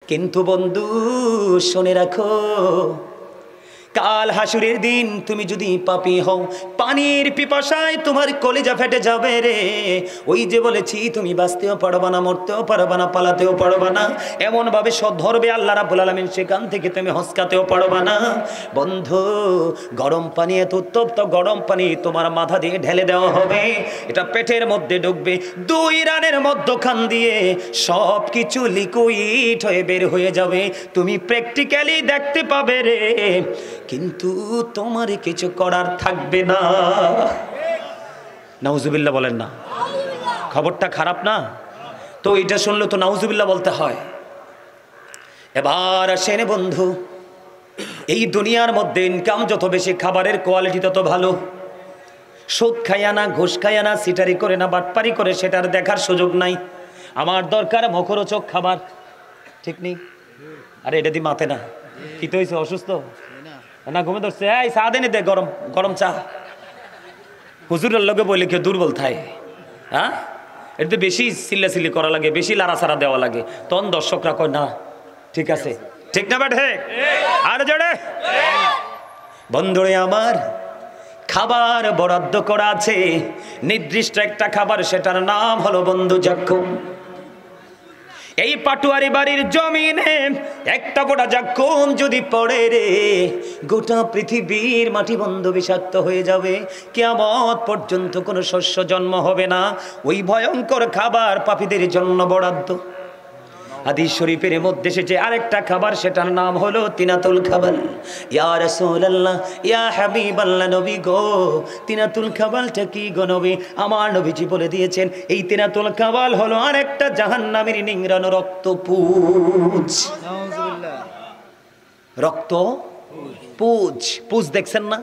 কিন্তু বন্ধু শুনে রাখো, কাল হাসুরের দিন তুমি যদি পাপী হও, পানির পিপাসায় তোমার কলিজা ফেটে যাবে রে। ওই যে বলেছি তুমি বাঁচতেও পারবা না, মরতেও পারবা না, পালাতেও পারবা না, এমন ভাবে ধরবে আল্লাহ রাব্বুল আলামিন, সেখান থেকে তুমি হসকাতেও পারবা না। বন্ধু, গরম পানি, এত উত্তপ্ত গরম পানি তোমার মাথা দিয়ে ঢেলে দেওয়া হবে, এটা পেটের মধ্যে ঢুকবে, 2 রানের মধ্যখান দিয়ে সব কিছু লিকুইড হয়ে বের হয়ে যাবে, তুমি প্র্যাকটিক্যালি দেখতে পাবে রে, কিন্তু তোমার কিছু করার থাকবে না। নাউজুবিল্লাহ বলেন না? খবরটা খারাপ না? তো এটা শুনলে তো নাউজুবিল্লাহ বলতে হয়। এবার আসেন বন্ধু, এই দুনিয়ার মধ্যে ইনকাম যত বেশি, খাবারের কোয়ালিটি তত ভালো। সুদ খাইয়া না, ঘুষ খাইয়া না, সিটারি করে না, বাটপারি করে সেটার দেখার সুযোগ নাই। আমার দরকার মুখরোচক খাবার, ঠিক নেই? আরে এটা দিয়ে মাতে না, কি তো হয়েছে, অসুস্থ না, ঘুমে ধরছে, এই চা দেনি দে, গরম গরম চা। হুজুরের লগে বলে কেউ দুর্বল থায়, হ্যাঁ? এটা বেশি চিল্লাচিল্লি করা লাগে, বেশি লাড়াছাড়া দেওয়া লাগে, তখন দর্শকরা কয় না ঠিক আছে, ঠিক না বেঠে? আর জোরে বন্ধুরে আমার, খাবার বরাদ্দ করা আছে নির্দিষ্ট একটা খাবার, সেটার নাম হলো বন্ধু জাক্কুম। এই পাটুয়ারি বাড়ির জমিনে একটা গোটা জাক্কুম যদি পড়ে রে, গোটা পৃথিবীর মাটি বন্ধ বিষাক্ত হয়ে যাবে, কিয়ামত পর্যন্ত কোনো শস্য জন্ম হবে না। ওই ভয়ঙ্কর খাবার পাপীদের জন্য বরাদ্দ। হাদিস শরীফের মধ্যে এসেছে আরেকটা খাবার, সেটার নাম হলো তিনাতুল খাবাল। ইয়া রাসূলুল্লাহ, ইয়া হাবিবাল্লাহ, নবী গো, তিনাতুল খাবালটা কি গো নবী? আমার নবীজি বলে দিয়েছেন, এই তিনাতুল খাবাল হলো আরেকটা জাহান্নামের নিংড়ানো রক্তপুঁজ। নাউজুবিল্লাহ। রক্তপুঁজ, পুঁজ দেখছেন না?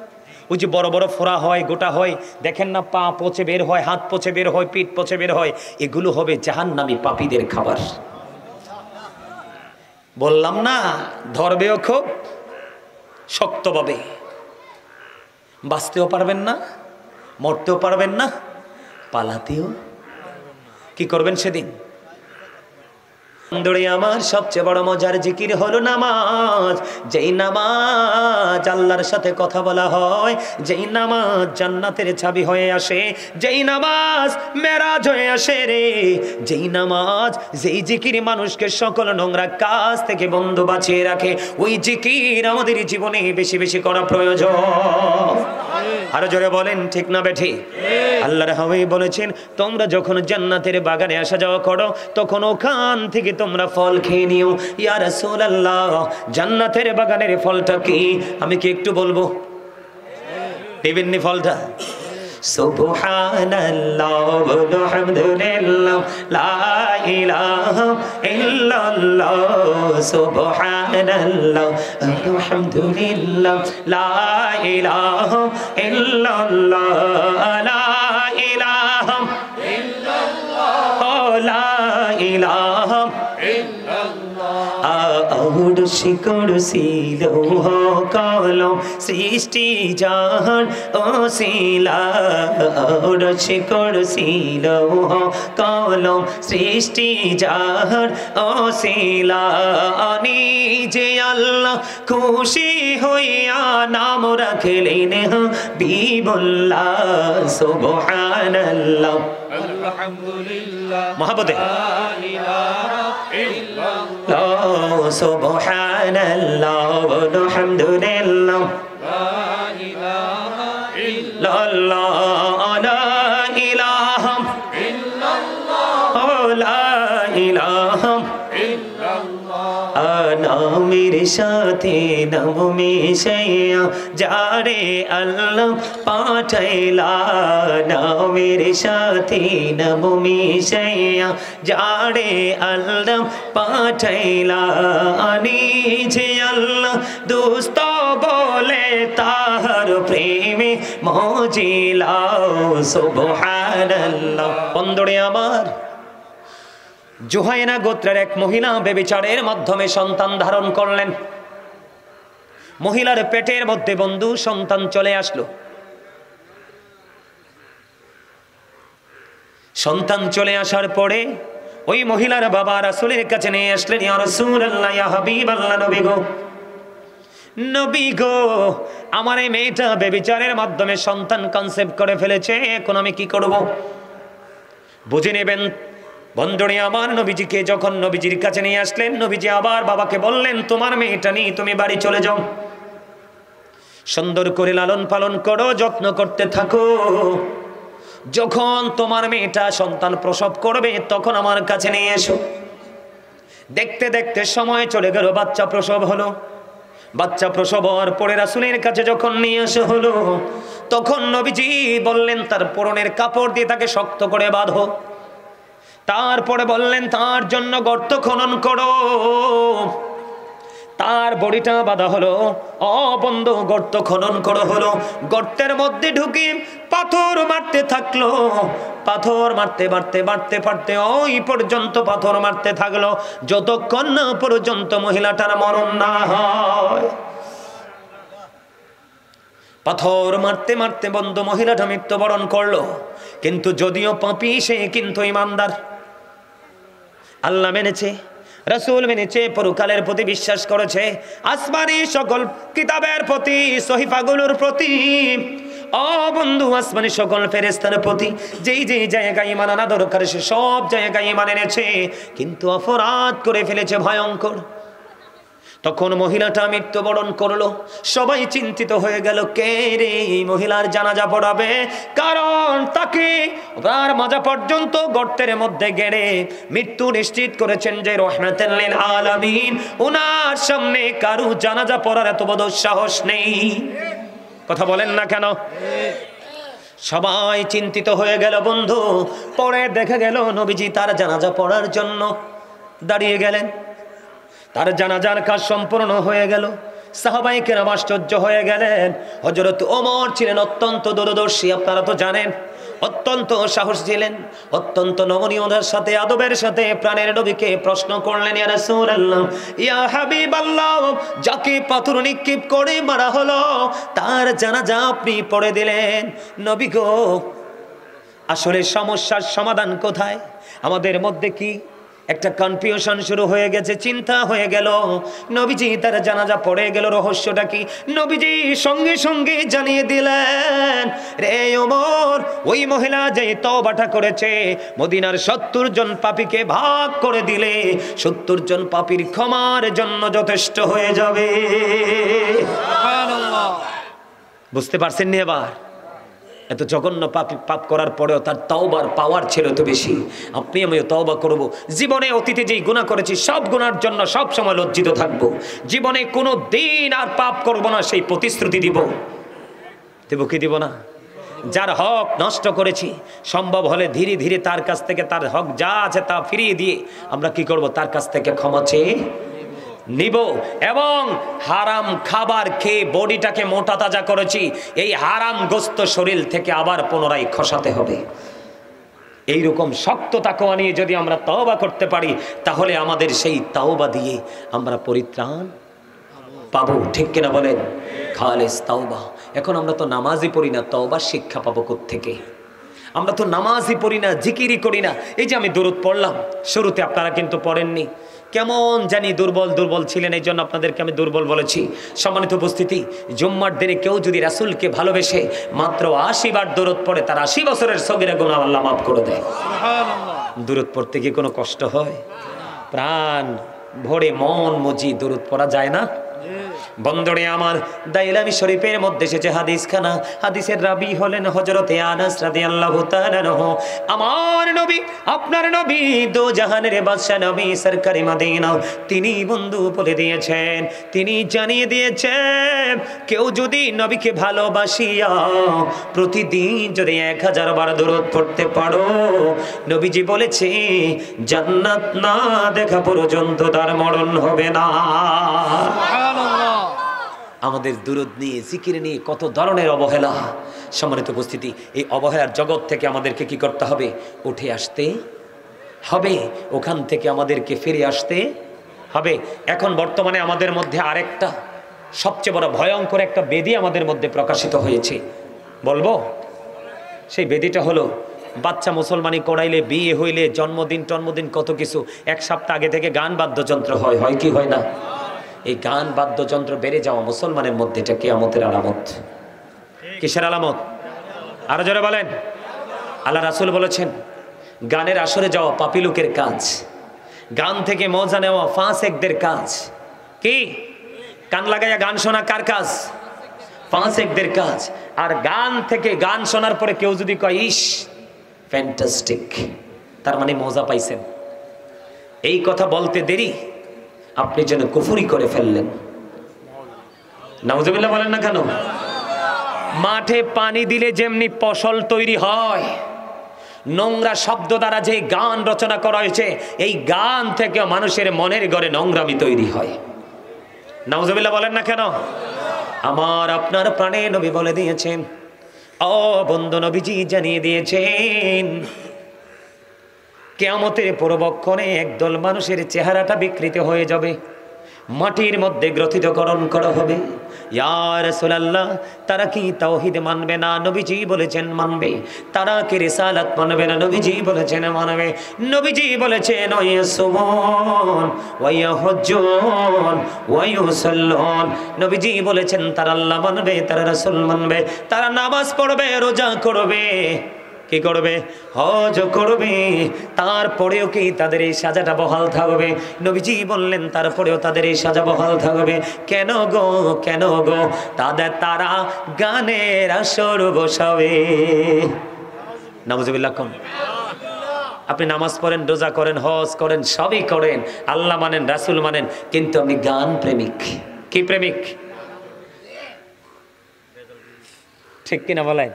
ওই যে বড় বড় ফোড়া হয়, গোটা হয়, দেখেন না? পা পচে বের হয়, হাত পচে বের হয়, পিঠ পচে বের হয়, এগুলো হবে জাহান্নামী পাপীদের খাবার। বললাম না, ধরবেও খুব শক্তভাবে, বাঁচতেও পারবেন না, মরতেও পারবেন না, পালাতেও। কি করবেন সেদিন? বন্ধুরে আমার, সবচেয়ে বড় মজার জিকির হলো নামাজ। যেই নামাজ আল্লাহর সাথে কথা বলা হয়, যেই নামাজ জান্নাতের চাবি হয়ে আসে, যেই নামাজ মেরাজ হয়ে আসে রে, যেই নামাজ, যেই জিকির মানুষকে সকল নোংরা কাজ থেকে বন্ধু বাঁচিয়ে রাখে, ওই জিকির আমাদের জীবনে বেশি বেশি করা প্রয়োজন। আরো জোরে বলেন ঠিক না বেঠি? আল্লাহর হাবিব বলেছেন, তোমরা যখন জান্নাতের বাগানে আসা যাওয়া করো, তখন ওখান থেকে তোমরা ফল খেয়ে নিও। ইয়া রাসূলুল্লাহ, জান্নাতের বাগানের ফলটা কি? আমি কি একটু বলবো? দেবেননি ফলটা? সুবহানাল্লাহ আলহামদুলিল্লাহ লা ইলাহা ইল্লাল্লাহ, সুবহানাল্লাহ আলহামদুলিল্লাহ লা ইলাহা ইল্লাল্লাহ, লা ইলাহা ইল্লাল্লাহ, লা ইলাহা আউড শিকড় ছিল কলম সৃষ্টি জাহান ওসিলা, আউড শিকড় ছিল কলম সৃষ্টি জাহান ওসিলা, নিজে আল্লাহ খুশি হইয়া নাম রাখলেন হাবিবুল্লাহ। সুবহানাল্লাহ আলহামদুলিল্লাহ মহাবতে সুবহানাল্লাহ আলহামদুলিল্লাহ লা ইলাহা ইল্লাল্লাহ, লা ইলাহা ইল্লাল্লাহ, লা ইলাহা ইল্লাল্লাহ। নামের সাথে নাম মিশাইয়া যারে আল্লাহ পাঠাইলা, নামের সাথে নাম মিশাইয়া যারে আল্লাহ পাঠাইলা, নিজে আল্লাহ দোস্ত বলে তাহার প্রেমে মজিলাও। সুবহানাল্লাহ। বন্ধুরে আমার, জুহাইনা গোত্রের এক মহিলা ব্যভিচারের মাধ্যমে সন্তান ধারণ করলেন। মহিলার পেটের মধ্যে বন্ধু সন্তান চলে আসলো। সন্তান চলে আসার পরে ওই মহিলার বাবা রাসূলের কাছে নিয়ে আসলেন, ইয়া রাসূলুল্লাহ, ইয়া হাবিবাল্লাহ, নবী গো, নবী গো, আমার এই মেয়েটা বেবিচারের মাধ্যমে সন্তান কনসেপ্ট করে ফেলেছে, এখন আমি কি করব? বুঝে নেবেন বন্ধুরে আমার। নবীজিকে যখন নবীজির কাছে নিয়ে আসলেন, নবীজি আবার বাবাকে বললেন, তোমার মেয়েটা নিয়ে তুমি বাড়ি চলে যাও, সুন্দর করে লালন পালন করো, যত্ন করতে থাকো। যখন তোমার মেয়েটা সন্তান প্রসব করবে তখন আমার কাছে নিয়ে এসো। দেখতে দেখতে সময় চলে গেল, বাচ্চা প্রসব হলো। বাচ্চা প্রসব হওয়ার পরে রাসূলের কাছে যখন নিয়ে আসা হলো, তখন নবীজি বললেন তার পরনের কাপড় দিয়ে তাকে শক্ত করে বাঁধো। তারপরে বললেন তার জন্য গর্ত খনন করো। তার বডিটা বাঁধা হলো। বন্ধু, গর্ত খনন করা হলো। গর্তের মধ্যে ঢুকে পাথর মারতে থাকলো। পাথর মারতে মারতে মারতে মারতে ওই পর্যন্ত পাথর মারতে থাকলো, যতক্ষণ না পর্যন্ত মহিলাটার মরণ না হয়। পাথর মারতে মারতে বন্ধু মহিলাটা মৃত্যুবরণ করলো। কিন্তু যদিও পাপী, সে কিন্তু ইমানদার, আল্লাহ মেনেছে, রাসূল মেনেছে, পরকালের প্রতি বিশ্বাস করেছে, আসমানি সকল কিতাবের প্রতি, সহিফাগুলোর প্রতি, বন্ধু আসমানি সকল ফেরেশতার প্রতি যেই যেই জায়গায় ঈমান আনা দরকার সে সব জায়গায় ঈমান এনেছে, কিন্তু অপরাধ করে ফেলেছে ভয়ঙ্কর। তখন মহিলাটা মৃত্যুবরণ করলো। সবাই চিন্তিত হয়ে গেল, কে রে এই মহিলার জানাজা পড়াবে? কারণ তাকে তার মাজা পর্যন্ত গর্তের মধ্যে গেড়ে মৃত্যু নিশ্চিত করেছেন যে রহমাতুল লিল আলামিন। ওনার সামনে কারো জানাজা পড়ার এত বড় সাহস নেই। কথা বলেন না কেন? সবাই চিন্তিত হয়ে গেল বন্ধু। পরে দেখা গেল নবীজি তার জানাজা পড়ার জন্য দাঁড়িয়ে গেলেন। তার জানাজার কাজ সম্পূর্ণ হয়ে গেল। সাহাবায়ে কেরাম আশ্চর্য হয়ে গেলেন। হযরত ওমর ছিলেন অত্যন্ত দূরদর্শী, আপনারা তো জানেন, অত্যন্ত সাহস ছিলেন, অত্যন্ত নমনীয়তার সাথে আদবের সাথে প্রাণের নবীকে প্রশ্ন করলেন, ইয়া রাসূলুল্লাহ, ইয়া হাবিবাল্লাহ, যাকে পাথর নিক্ষেপ করে মারা হলো তার জানাজা আপনি পড়ে দিলেন, নবী গো, আসলে সমস্যার সমাধান কোথায়? আমাদের মধ্যে কি একটা কনফিউশন শুরু হয়ে গেছে, চিন্তা হয়ে গেল। নবীজি তার জানাজা পড়ে গেল, রহস্যটা কি? নবীজি সঙ্গে সঙ্গে জানিয়ে দিলেন, রে ওমর, ওই মহিলা যে তওবাটা করেছে, মদিনার ৭০ জন পাপীকে ভাগ করে দিলে ৭০ জন পাপীর ক্ষমার জন্য যথেষ্ট হয়ে যাবে। সুবহানাল্লাহ। বুঝতে পারছেন নি? এবার এত জঘন্য পাপ করার পরেও তার তওবার পাওয়ার ছিল তো বেশি। আপনি আমিও তওবা করব। জীবনে অতীতে যেই গুনাহ করেছি সব গুনার জন্য সব সময় লজ্জিত থাকব। জীবনে কোনো দিন আর পাপ করব না, সেই প্রতিশ্রুতি দিব। দেব কি দিব না? যার হক নষ্ট করেছি, সম্ভব হলে ধীরে ধীরে তার কাছ থেকে তার হক যা আছে তা ফিরিয়ে দিয়ে আমরা কি করব? তার কাছ থেকে ক্ষমা চেয়ে নিব। এবং হারাম খাবার খেয়ে বডিটাকে মোটা তাজা করেছি, এই হারাম গোস্ত শরীর থেকে আবার পুনরায় খসাতে হবে। এইরকম শক্ত তাকওয়া নিয়ে যদি আমরা তওবা করতে পারি, তাহলে আমাদের সেই তওবা দিয়ে আমরা পরিত্রাণ পাবো। ঠিক কিনা বলেন? খালেস তওবা। এখন আমরা তো নামাজই পড়ি না, তওবার শিক্ষা পাবো কোত্থেকে? আমরা তো নামাজই পড়ি না, জিকিরই করি না। এই যে আমি দরুদ পড়লাম, শুরুতে আপনারা কিন্তু পড়েননি, কেমন জানি দুর্বল দুর্বল ছিলেন, এই জন্য আপনাদেরকে আমি দুর্বল বলেছি। সম্মানিত উপস্থিতি, জুম্মার দিনে কেউ যদি রাসূলকে ভালোবেসে মাত্র ৮০ বার দরুদ পড়ে, তার ৮০ বছরের সগীরা গুনাহ আল্লাহ মাফ করে দেয়। সুবহানাল্লাহ। দরুদ পড়তে কি কোনো কষ্ট হয়? প্রাণ ভরে মন মজি দরুদ পড়া যায় না? বন্ধুরে আমার, দাইলামি শরীফের মধ্যে এসেছে হাদিসখানা। হাদিসের রাবি হলেন হযরতে আনাস রাদিয়াল্লাহু তাআলা আনহু। আমার নবী, আপনার নবী, দো জাহানের বাদশা নবী সরকারি মদিনা, তিনি বন্ধু বলে দিয়েছেন, তিনি জানিয়ে দিয়েছেন, কেউ যদি নবীকে ভালোবাসিয়া প্রতিদিন যদি 1000 বার দরুদ পড়তে পারো, নবীজি বলেছে জান্নাত না দেখা পর্যন্ত তার মরণ হবে না। সুবহানাল্লাহ। আমাদের দুরুদ নিয়ে, জিকির নিয়ে কত ধরনের অবহেলা। সম্মানিত উপস্থিতি, এই অবহেলার জগৎ থেকে আমাদেরকে কি করতে হবে? উঠে আসতে হবে, ওখান থেকে আমাদেরকে ফিরে আসতে হবে। এখন বর্তমানে আমাদের মধ্যে আরেকটা সবচেয়ে বড় ভয়ঙ্কর একটা বেদী আমাদের মধ্যে প্রকাশিত হয়েছে, বলবো? সেই বেদীটা হলো বাচ্চা মুসলমানি করাইলে, বিয়ে হইলে, জন্মদিন টন্মদিন কত কিছু, এক সপ্তাহ আগে থেকে গান বাদ্যযন্ত্র হয়, হয় কি হয় না? এই গান বাদ্যযন্ত্র বেড়ে যাওয়া মুসলমানের মধ্যে, এটা কিয়ামতের আলামত। কিসের আলামত? আরো জোরে বলেন। আল্লাহ রাসূল বলেছেন, গানের আসরে যাওয়া পাপী লোকের কাজ, গান থেকে মজা নেওয়া ফাসেকদের কাজ। কি? কান লাগাইয়া গান শোনা কার কাজ? ফাসেকদের কাজ। আর গান থেকে, গান শোনার পরে কেউ যদি কয় ইস ফ্যান্টাস্টিক, তার মানে মজা পাইছেন, এই কথা বলতে দেরি আপনি যেন কুফরি করে ফেললেন। নাউজুবিল্লাহ বলেন না কেন? মাঠে পানি দিলে যেমনি ফসল তৈরি হয়, নোংরা শব্দ দ্বারা যে গান রচনা করা হয়েছে, এই গান থেকে মানুষের মনের ঘরে নোংরামি তৈরি হয়। নাউজুবিল্লাহ বলেন না কেন? আমার আপনার প্রাণে নবী বলে দিয়েছেন, ও বন্ধু, নবীজি জানিয়ে দিয়েছেন, কিয়ামতের পূর্বক্ষণে একদল মানুষের চেহারাটা বিকৃত হয়ে যাবে, মাটির মধ্যে গ্রথিতকরণ করা হবে। ইয়া রাসূলুল্লাহ, তারা কি তাওহীদ মানবে না? নবীজি বলেছেন মানবে। তারা কি রিসালাত মানবে না? নবীজি বলেছেন মানবে। নবীজি বলেছেন ওয়ায়াসুমুন ওয়ায়াহুজ্জুন ওয়ায়ুসাল্লুন। নবীজি বলেছেন তারা আল্লাহ মানবে, তারা রাসূল মানবে, তারা নামাজ পড়বে, রোজা করবে, কি করবে? হজ করবে। তারপরেও কি তাদের এই সাজাটা বহাল থাকবে? নবীজি বললেন তারপরেও তাদের এই সাজা বহাল থাকবে। কেন গো, কেন গো? তারা গানের আসর বসাবে। নাউজুবিল্লাহ। কোন? আপনি নামাজ পড়েন, রোজা করেন, হজ করেন, সবই করেন, আল্লাহ মানেন, রাসূল মানেন, কিন্তু আপনি গান প্রেমিক। কি প্রেমিক? ঠিক কিনা বলেন?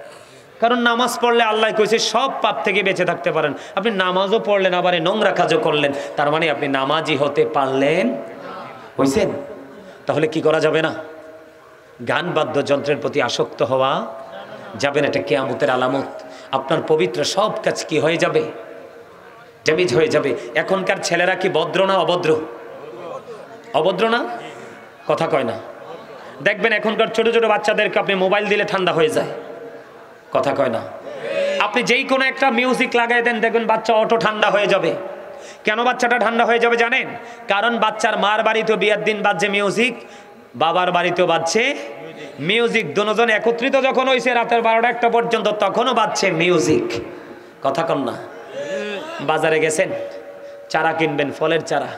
কারণ নামাজ পড়লে আল্লাহ কইছে সব পাপ থেকে বেঁচে থাকতে পারেন। আপনি নামাজও পড়লেন, আবার নোংরা কাজও করলেন, তার মানে আপনি নামাজি হতে পারলেন হইছেন? তাহলে কি করা যাবে না? গান বাদ্যযন্ত্রের প্রতি আসক্ত হওয়া যাবে না। এটা কিয়ামতের আলামত। আপনার পবিত্র সব কাজ কি হয়ে যাবে? ড্যামেজ হয়ে যাবে। এখনকার ছেলেরা কি ভদ্র না অভদ্র? অভদ্র না? কথা কয় না। দেখবেন এখনকার ছোট ছোট বাচ্চাদেরকে আপনি মোবাইল দিলে ঠান্ডা হয়ে যায়, কথা কয় না। আপনি যেই কোনো একটা মিউজিক লাগাই দেন, দেখবেন বাচ্চা অটো ঠান্ডা হয়ে যাবে। কেন বাচ্চাটা ঠান্ডা হয়ে যাবে জানেন? কারণ বাচ্চার মার বাড়িতেও বিয়ের দিন বাজছে মিউজিক, বাবার বাড়িতেও বাজছে মিউজিক। দুজন একত্রিত যখন হয়েছে রাতের 12টা-1টা পর্যন্ত, তখনও বাজছে মিউজিক, কথা কন না। বাজারে গেছেন, চারা কিনবেন, ফলের চারা,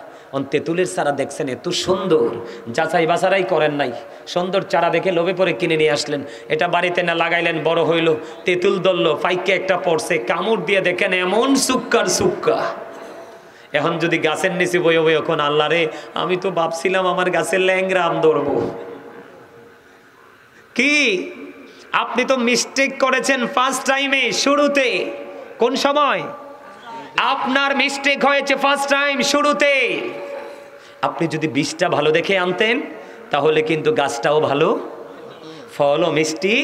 তেঁতুলের চারা দেখছেন এত সুন্দর, যাচাই বাছাই করেন নাই, সুন্দর চারা দেখে লোভে পরে কিনে নিয়ে আসলেন। এটা বাড়িতে না লাগাইলেন, বড় হইল, তেঁতুল ধরলো, ফাইকে একটা পড়ছে, কামড় দিয়ে দেখেন এমন সুক্কার সুক্কা। এখন যদি গাছের নিচে বই বই, এখন আল্লাহ রে, আমি তো ভাবছিলাম আমার গাছের ল্যাংরা আম ধরবো। কি আপনি তো মিস্টেক করেছেন ফার্স্ট টাইমে, শুরুতে। কোন সময় আপনার মিস্টেক হয়েছে? ফার্স্ট টাইম, শুরুতে। আপনি যদি বীজটা ভালো দেখে আনতেন, তাহলে কিন্তু গাছটাও ভালো, ফলও মিষ্টি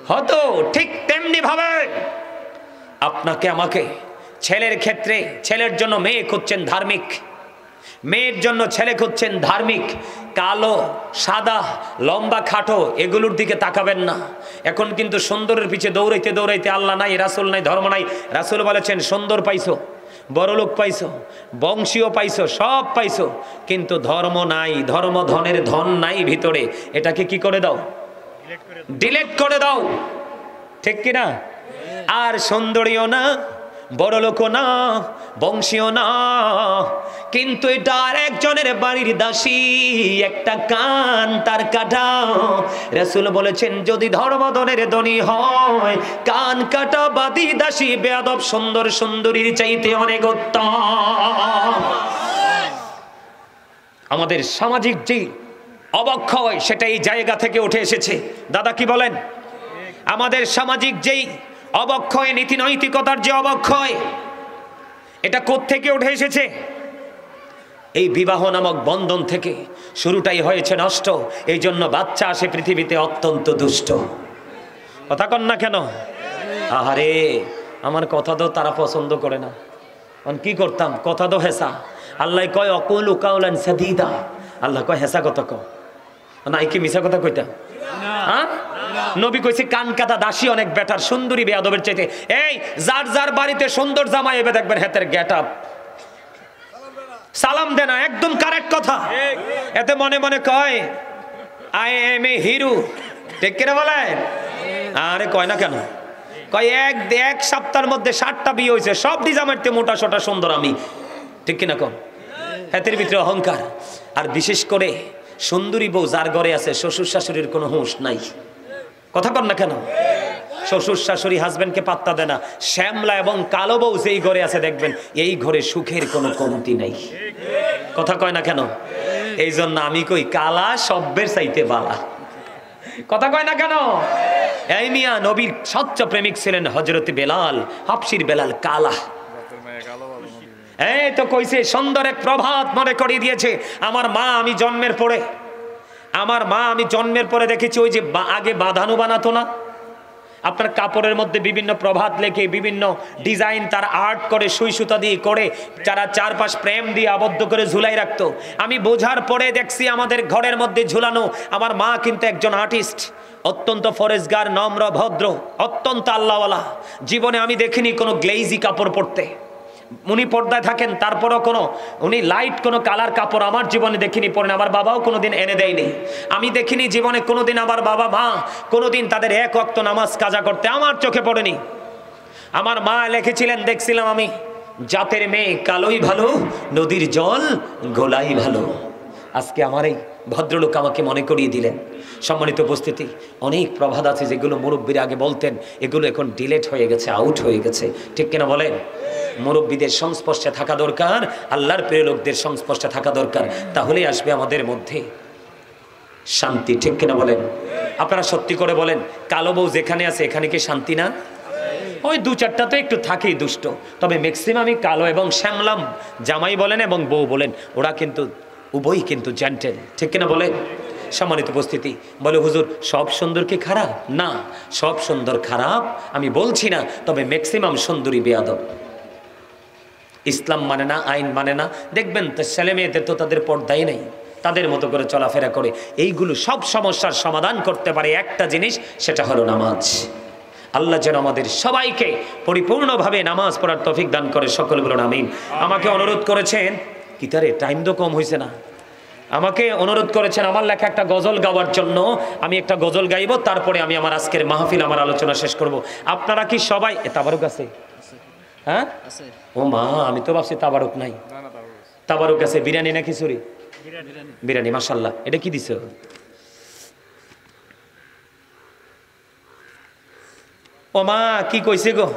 হতো। ঠিক তেমনি ভাবে আপনাকে আমাকে, ছেলের ক্ষেত্রে ছেলের জন্য মেয়ে খুঁজছেন ধার্মিক, মেয়ের জন্য ছেলে খুঁজছেন ধার্মিক। কালো, সাদা, লম্বা, খাটো এগুলোর দিকে তাকাবেন না। এখন কিন্তু সুন্দরের পিছে দৌড়াইতে দৌড়াইতে আল্লাহ নাই, রাসূল নাই, ধর্ম নাই। রাসূল বলেছেন সুন্দর পাইছো, বড়লোক পাইছো, বংশীয় পাইছো, সব পাইছো, কিন্তু ধর্ম নাই, ধর্ম ধনের ধন নাই ভিতরে। এটাকে কি করে দাও? ডিলিট করে দাও, ঠিক কিনা? আর সুন্দরীও না, বড়লোকও না, বংশীয় না, কিন্তু এটা আর একজনের বাড়ির দাসী, একটা কান তার কাটা। রাসূল বলেছেন যদি ধর্মধনের ধনী হয়, কান কাটা বাদী দাসী বেয়াদব সুন্দর সুন্দরীর চাইতে অনেক উত্তম। আমাদের সামাজিক যে অবক্ষয়, সেটা এই জায়গা থেকে উঠে এসেছে। দাদা কি বলেন? আমাদের সামাজিক যেই অবক্ষয়, নীতি নৈতিকতার যে অবক্ষয়, এটা কোত্থেকে উঠে এসেছে? এই বিবাহ নামক বন্ধন থেকে শুরুটাই হয়েছে নষ্ট। এই জন্য বাচ্চা আসে পৃথিবীতে অত্যন্ত দুষ্ট, কথা কন না কেন? আহারে, আমার কথা তো তারা পছন্দ করে না, কি করতাম? কথা তো হেসা। আল্লাহ কয় অকুলু কাউলান সাদীদা, আল্লাহ কয় হেসা কথা কও, নাই কি মিছা কথা কইতা? হ্যাঁ, নবী কইছে কান কাটা দাসী অনেক বেটার সুন্দরী বেয়াদবের চাইতে। এই যার যার বাড়িতে সুন্দর জামাই এবে দেখবেন হাতের গেটআপ, সালাম দেনা, একদম কারেক্ট কথা। এতে মনে মনে কয় আই এম এ হিরো, ঠিক কিনা বলেন? আরে কয় না কেন? কয় এক সপ্তাহের মধ্যে 60টা বিয়ে হয়েছে, সব ডিজামাইতে মোটা সোটা সুন্দর আমি, ঠিক কিনা কন? হাতের ভিতরে অহংকার। আর বিশেষ করে সুন্দরী বউ যার ঘরে আছে শ্বশুর শাশুড়ির কোনো হুঁশ নাই। কথা কন না কেন? শ্বশুর শাশুড়ি হাজবেন্ডকে পাত্তা দেয় না। শ্যামলা এবং কালো বউ যেই ঘরে আছে দেখবেন এই ঘরে সুখের কোনো কমতি নাই। কথা কয় না কেন? এই জন্য আমি কই কালা সব্যের চাইতে বালা। কথা কয় না কেন? এই মিয়া নবীর স্বচ্ছ প্রেমিক ছিলেন হযরত বেলাল, হাবশির বেলাল কালা। এই তো কইছে সুন্দর এক প্রভাত মনে করিয়ে দিয়েছে। আমার মা আমি জন্মের পরে দেখেছি ওই যে আগে বাঁধানো বানাতো না, আপনার কাপড়ের মধ্যে বিভিন্ন প্রভাত লেখে বিভিন্ন ডিজাইন তার আর্ট করে সুই সুতা দিয়ে করে যারা চারপাশ প্রেম দিয়ে আবদ্ধ করে ঝুলাই রাখতো। আমি বোঝার পরে দেখছি আমাদের ঘরের মধ্যে ঝুলানো। আমার মা কিন্তু একজন আর্টিস্ট, অত্যন্ত ফরেজগার, নম্র, ভদ্র, অত্যন্ত আল্লাহওয়ালা। জীবনে আমি দেখিনি কোনো গ্লেজি কাপড় পরতে। উনি পর্দায় থাকেন, তারপরও উনি লাইট কোনো কালার কাপড় আমার জীবনে দেখিনি পরেন। আমার বাবাও কোনোদিন এনে দেয়নি। আমি দেখিনি জীবনে কোনোদিন আমার বাবা মা কোনোদিন তাদের এক ওয়াক্ত নামাজ কাজা করতে আমার চোখে পড়েনি। আমার মা লিখেছিলেন, দেখছিলাম আমি, জাতের মেয়ে কালোই ভালো, নদীর জল গোলাই ভালো। আজকে আমার এই ভদ্রলোক আমাকে মনে করিয়ে দিলেন। সম্মানিত উপস্থিতি, অনেক প্রবাদ আছে যেগুলো মুরব্বীরা আগে বলতেন, এগুলো এখন ডিলেট হয়ে গেছে, আউট হয়ে গেছে, ঠিক কিনা বলেন? মুরব্বীদের সংস্পর্শে থাকা দরকার, আল্লাহর প্রিয় লোকদের সংস্পর্শে থাকা দরকার, তাহলেই আসবে আমাদের মধ্যে শান্তি, ঠিক কিনা বলেন? আপনারা সত্যি করে বলেন, কালো বউ যেখানে আছে এখানে কি শান্তি না? ওই দু চারটা তো একটু থাকেই দুষ্ট, তবে ম্যাক্সিমামই কালো এবং শ্যামলাম জামাই বলেন এবং বউ বলেন, ওরা কিন্তু উভয়ই কিন্তু জেন্টেল, ঠিক কিনা বলেন? সম্মানিত উপস্থিতি, বলে হুজুর সব সুন্দর কি খারাপ? না, সব সুন্দর খারাপ আমি বলছি না, তবে ম্যাক্সিমাম সুন্দরী বেয়াদব। ইসলাম মানে না, আইন মানে না। দেখবেন তো ছেলে মেয়েদের তো তাদের পর্দাই নেই, তাদের মতো করে চলাফেরা করে। এইগুলো সব সমস্যার সমাধান করতে পারে একটা জিনিস, সেটা হলো নামাজ। আল্লাহ যেন আমাদের সবাইকে পরিপূর্ণভাবে নামাজ পড়ার তৌফিক দান করে, সকল বলুন আমিন। আমাকে অনুরোধ করেছেন, কিতারে টাইম তো কম হয়েছে না, আমাকে অনুরোধ করেছেন আমার লেখা একটা গজল গাওয়ার জন্য। আমি একটা গজল গাইব, তারপরে আমি আমার আজকের মাহফিল, আমার আলোচনা শেষ করব। আপনারা কি সবাই তাবারুক আছে? হ্যাঁ, ও মা, আমি তো ভাবছি তাবারুক নাই। তাবারুক আছে। বিরিয়ানি না খিচুড়ি? বিরিয়ানি, মাশাআল্লাহ। এটা কি দিছো? ও মা, কি কইছে গো?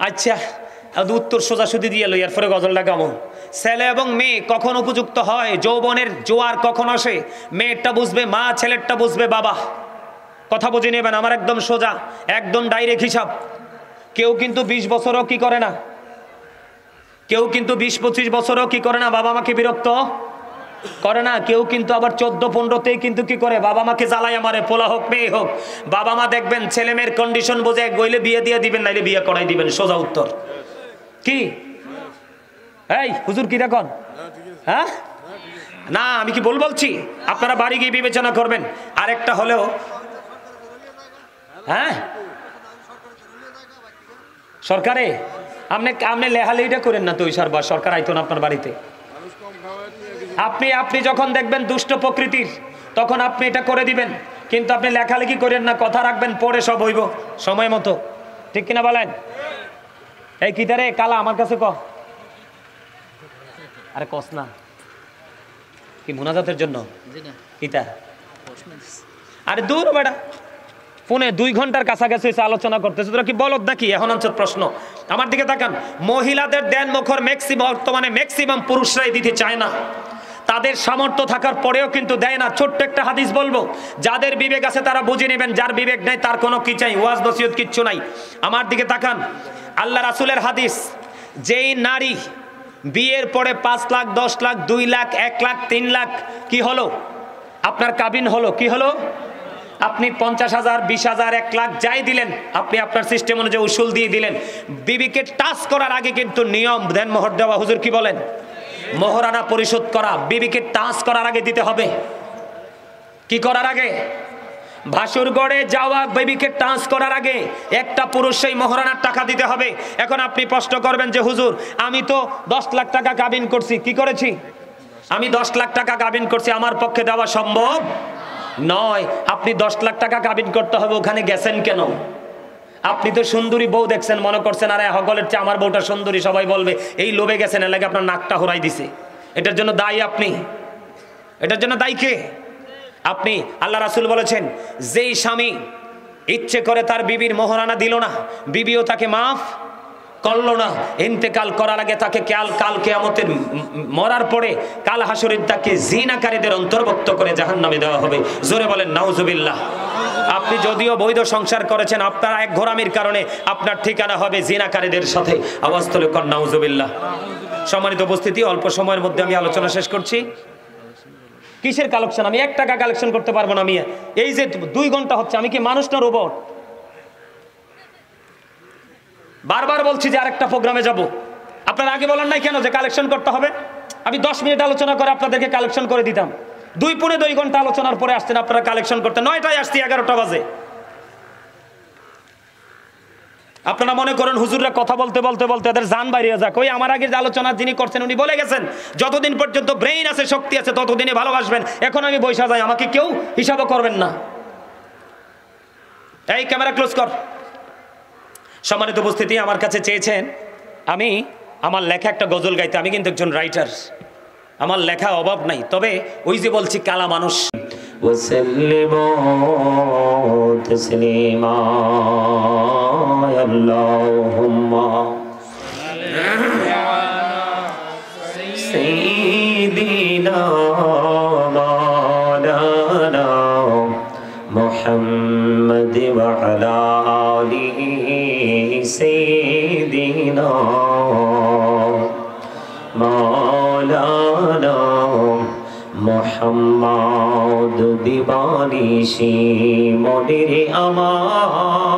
আচ্ছা, উত্তর সোজাসুজি দিয়ে লই, এরপরে গজলটা গামো। ছেলে এবং মেয়ে কখন উপযুক্ত হয়, যৌবনের জোয়ার কখন আসে, মেয়েরটা বুঝবে মা, ছেলেরটা বুঝবে বাবা। কথা বুঝে নেবেন, আমার একদম সোজা, একদম ডাইরেক্ট হিসাব। কেউ কিন্তু 20 বছরও কি করে না, কেউ কিন্তু 20-25 বছরও কি করে না, বাবা মাকে বিরক্ত করে না। কেউ কিন্তু আবার 14-15তেই কিন্তু কি করে, বাবা মাকে জ্বালায় মারে, পোলা হোক মেয়ে হোক। বাবা মা দেখবেন ছেলে মেয়ের কন্ডিশন বোঝে, গইলে বিয়ে দিয়ে দিবেন, নাইলে বিয়ে করাই দিবেন, সোজা উত্তর। কি এই হুজুর কি দেখুন? হ্যাঁ না, আমি কি বলছি? আপনারা বাড়ি গিয়ে বিবেচনা করবেন। আরেকটা হলেও, হ্যাঁ সরকারে আপনি লেহালেইটা করেন না তো, ওই সরকার আইতো না আপনার বাড়িতে। আপনি যখন দেখবেন দুষ্ট প্রকৃতির, তখন আপনি এটা করে দিবেন, কিন্তু আপনি লেখালেখি করেন না, কথা রাখবেন, পরে সব হইব সময় মতো, ঠিক কিনা বলেন? এই কিতারে কালা আমার কাছে ক, আরে কস না, কি মুনাজাতের জন্য কিতা? আরে দূর বেটা, ফোনে 2 ঘন্টার কাছাকাছি আলোচনা করতেছে, তোরা কি বলদ নাকি? এখন আনছে প্রশ্ন, আমার দিকে তাকান। মহিলাদের দেন মুখর বর্তমানে ম্যাক্সিমাম পুরুষরাই দিতে চায় না, তাদের সামর্থ্য থাকার পরেও কিন্তু দেয় না। ছোট্ট একটা হাদিস বলবো, যাদের বিবেক আছে তারা বুঝে নেবেন, যার বিবেক নেই তার কোনো কি চাই, ওয়াজ নসিহত কিচ্ছু নাই। আমার দিকে তাকান, আল্লাহ রাসূলের হাদিস, যেই নারী বিয়ের পরে 5 লাখ, 10 লাখ, 2 লাখ, 1 লাখ, 3 লাখ কি হলো, আপনার কাবিন হলো, কি হলো? আপনি 50,000, 20,000, 1 লাখ যাই দিলেন, আপনি আপনার সিস্টেম অনুযায়ী উসুল দিয়ে দিলেন। বিবিকে টাচ করার আগে কিন্তু নিয়ম, দেন মোহর দেওয়া। হুজুর কি বলেন? মোহরানা পরিশোধ করা বিবিকে টাচ করার আগে দিতে হবে। কি করার আগে? ভাসুর গড়ে যাওয়া বেবিকে টাচ করার আগে একটা পুরুষ সেই মহারানার টাকা দিতে হবে। এখন আপনি প্রশ্ন করবেন যে হুজুর, আমি তো 10 লাখ টাকা কাবিন করছি। কি করেছি? আমি 10 লাখ টাকা কাবিন করছি, আমার পক্ষে দেওয়া সম্ভব নয়। আপনি 10 লাখ টাকা কাবিন করতে হবে, ওখানে গেছেন কেন? আপনি তো সুন্দরী বউ দেখছেন, মনে করছেন আরে হগলের চেয়ে আমার বউটা সুন্দরী, সবাই বলবে, এই লোভে গেছেন, এর লাগে আপনার নাকটা হরাই দিছে। এটার জন্য দায়ী আপনি? এটার জন্য দায়ী কে? আপনি। আল্লাহ রাসূল বলেছেন, যেই স্বামী ইচ্ছে করে তার বিবির মোহরানা দিল না, বিবিও তাকে মাফ করলো না, ইন্তেকাল করার আগে তাকে কাল কিয়ামতের মরার পরে কাল হাসরের তাকে জিনাকারীদের অন্তর্ভুক্ত করে জাহান্নামে দেওয়া হবে। জোরে বলেন নাউজুবিল্লাহ। আপনি যদিও বৈধ সংসার করেছেন, আপনার এক ঘোরামির কারণে আপনার ঠিকানা হবে জিনাকারীদের সাথে। আওয়াজ তুলে কর নাউজুবিল্লাহ। সম্মানিত উপস্থিতি, অল্প সময়ের মধ্যে আমি আলোচনা শেষ করছি। কিসের কালেকশন? আমি 1 টাকা কালেকশন করতে পারবো না। আমি এই যে 2 ঘন্টা হচ্ছে, আমি কি মানুষ না রোবট? বারবার বলছি যে আরেকটা প্রোগ্রামে যাব। আপনারা আগে বলেন নাই কেন যে কালেকশন করতে হবে? আমি 10 মিনিট আলোচনা করে আপনাদেরকে কালেকশন করে দিতাম। 2 ঘন্টা আলোচনার পরে আসছেন আপনারা কালেকশন করতে। 9টায় আসছি, 11টা বাজে। আপনারা মনে করেন হুজুররা কথা বলতে বলতে বলতে এদের জান বাইরে যাক। ওই আমার আগে যে আলোচনা যিনি করছেন উনি বলে গেছেন, যতদিন পর্যন্ত ব্রেইন আছে, শক্তি আছে, ততদিনে ভালোবাসবেন। এখন আমি বৈশা যাই, আমাকে কেউ হিসাবও করবেন না। এই ক্যামেরা ক্লোজ কর। সম্মানিত উপস্থিতি, আমার কাছে চেয়েছেন আমি আমার লেখা একটা গজল গাইতে। আমি কিন্তু একজন রাইটার, আমার লেখা অভাব নাই। তবে ওই যে বলছি কালা মানুষ। ওয়াসাল্লিমু তাসলিমা আল্লাহুম্মা সাইয়্যিদিনা মাওলানা মুহাম্মদ ওয়া আলা আলিহি সাইয়্যিদিনা মাওলানা মুহাম্মদ দিবানিশি মনের আমার,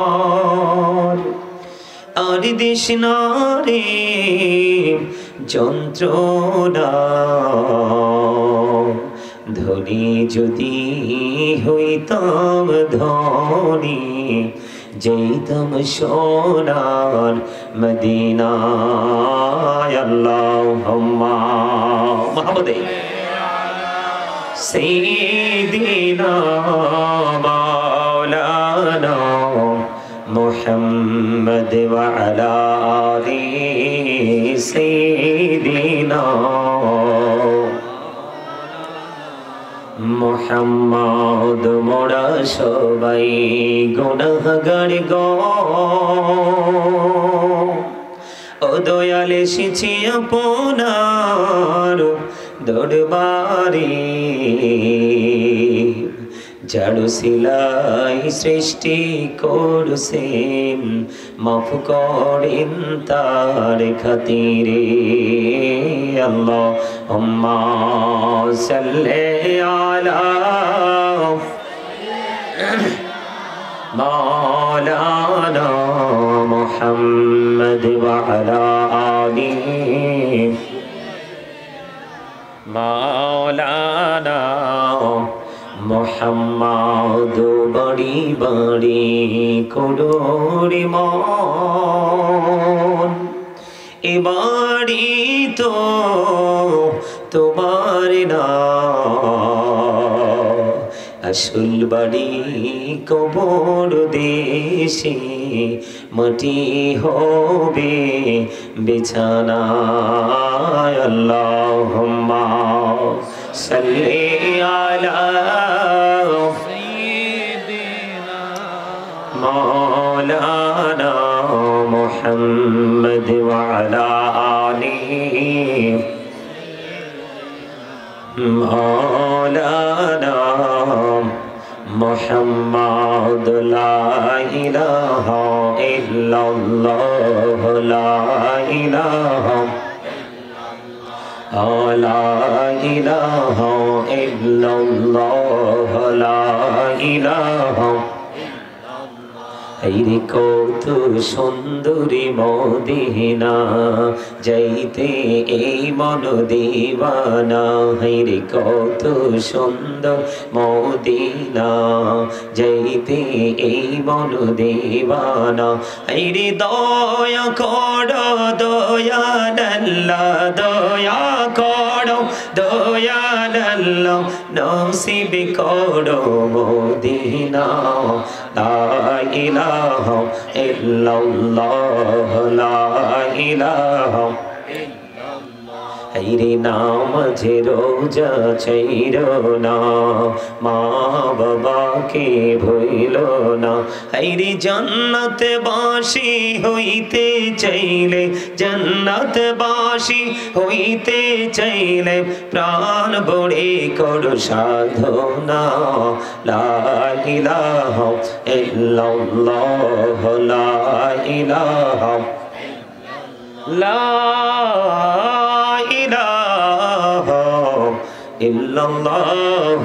আর দিশনা রে যন্ত্রণা, ধনী যদি হইতাম ধনী, যেতাম সোনার মদিনায়। আল্লাহুম্মা মুহাম্মদে সাইয়্যিদিনা মাওলানা মুহাম্মদ ওয়া আলা আলি সাইয়্যিদিনা মুহাম্মদ। মোরা সবাই গুনাহগার গো, ও দয়াল এসেছি আপনার দরবারে, জাড়ু সিলাই সৃষ্টি করছেন, মাফ করেন তার খাতিরে। আল্লাহুম্মা সাল্লি আলা মাওলানা মুহাম্মদ ওয়া আলা আলিহি মাওলানা মুহাম্মদ। বড়ি বড়ি করুরি মন, এ বাড়ি তো তোমার না, আসল বাড়ি কবর দেশে, মাটি হবে বিছানা। আল্লাহুম্মা সাল্লি আলা সাইয়্যিদিনা মাওলানা মুহাম্মদ ওয়া আলা আলিহি মাওলানা মুহাম্মদ। লা ইলাহা ইল্লাল্লাহ, লা ইলাহা লা ইলাহা ইল্লাল্লাহ, লা ইলাহা হাইরে কত সুন্দরী মদিনা, যাইতে এই মন দিওয়ানা। হাইরে কত সুন্দর মদিনা, যাইতে এই মন দিওয়ানা। হাইরে দয়া করো দয়াল আল্লাহ, দয়া করো দয়াল আল্লাহ, নসিব করো মদিনা। লা ইলাহা ইল্লাল্লাহ, লা ইলাহা হাইরে নামাজে রোজা ছাইরো না, মা বাবাকে ভুইলো না। হাইরে জান্নাতে বাসী হইতে চাইলে, জান্নাতে বাসী হইতে চাইলে, প্রাণ ভরে করো সাধনা। লা ইলাহা ইল্লাল্লাহ, লা ইলাহা লা ইলাহা ইল্লাল্লাহ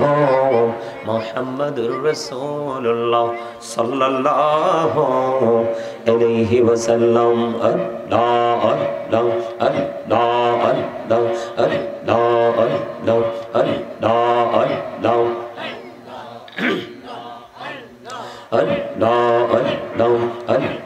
মুহাম্মাদুর রাসূলুল্লাহ সাল্লাল্লাহু আলাইহি ওয়াসাল্লাম। আল্লাহ আল্লাহ আল্লাহ আল্লাহ আল্লাহ আল্লাহ আল্লাহ আল্লাহ Allah Allah Allah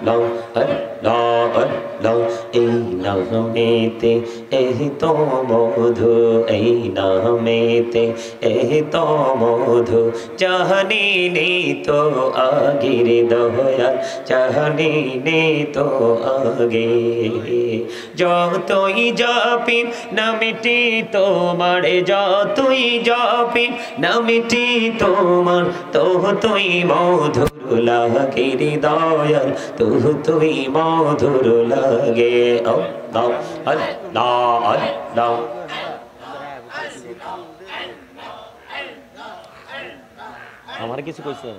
Allah Allah Allah, এই নামেতে এই তো মধু, এই নামেতে এই তো মধু, জানি নে তো আগের দয়াল, জানি নে তো আগে। যতই জাপি নামটি তোমার, যতই জাপি নামটি তোমার, তুই মধুর লাগে রে দয়াল, তুই মধুর লাগে। আল্লাহ আল্লাহ আল্লাহ আমার কিছু কইছে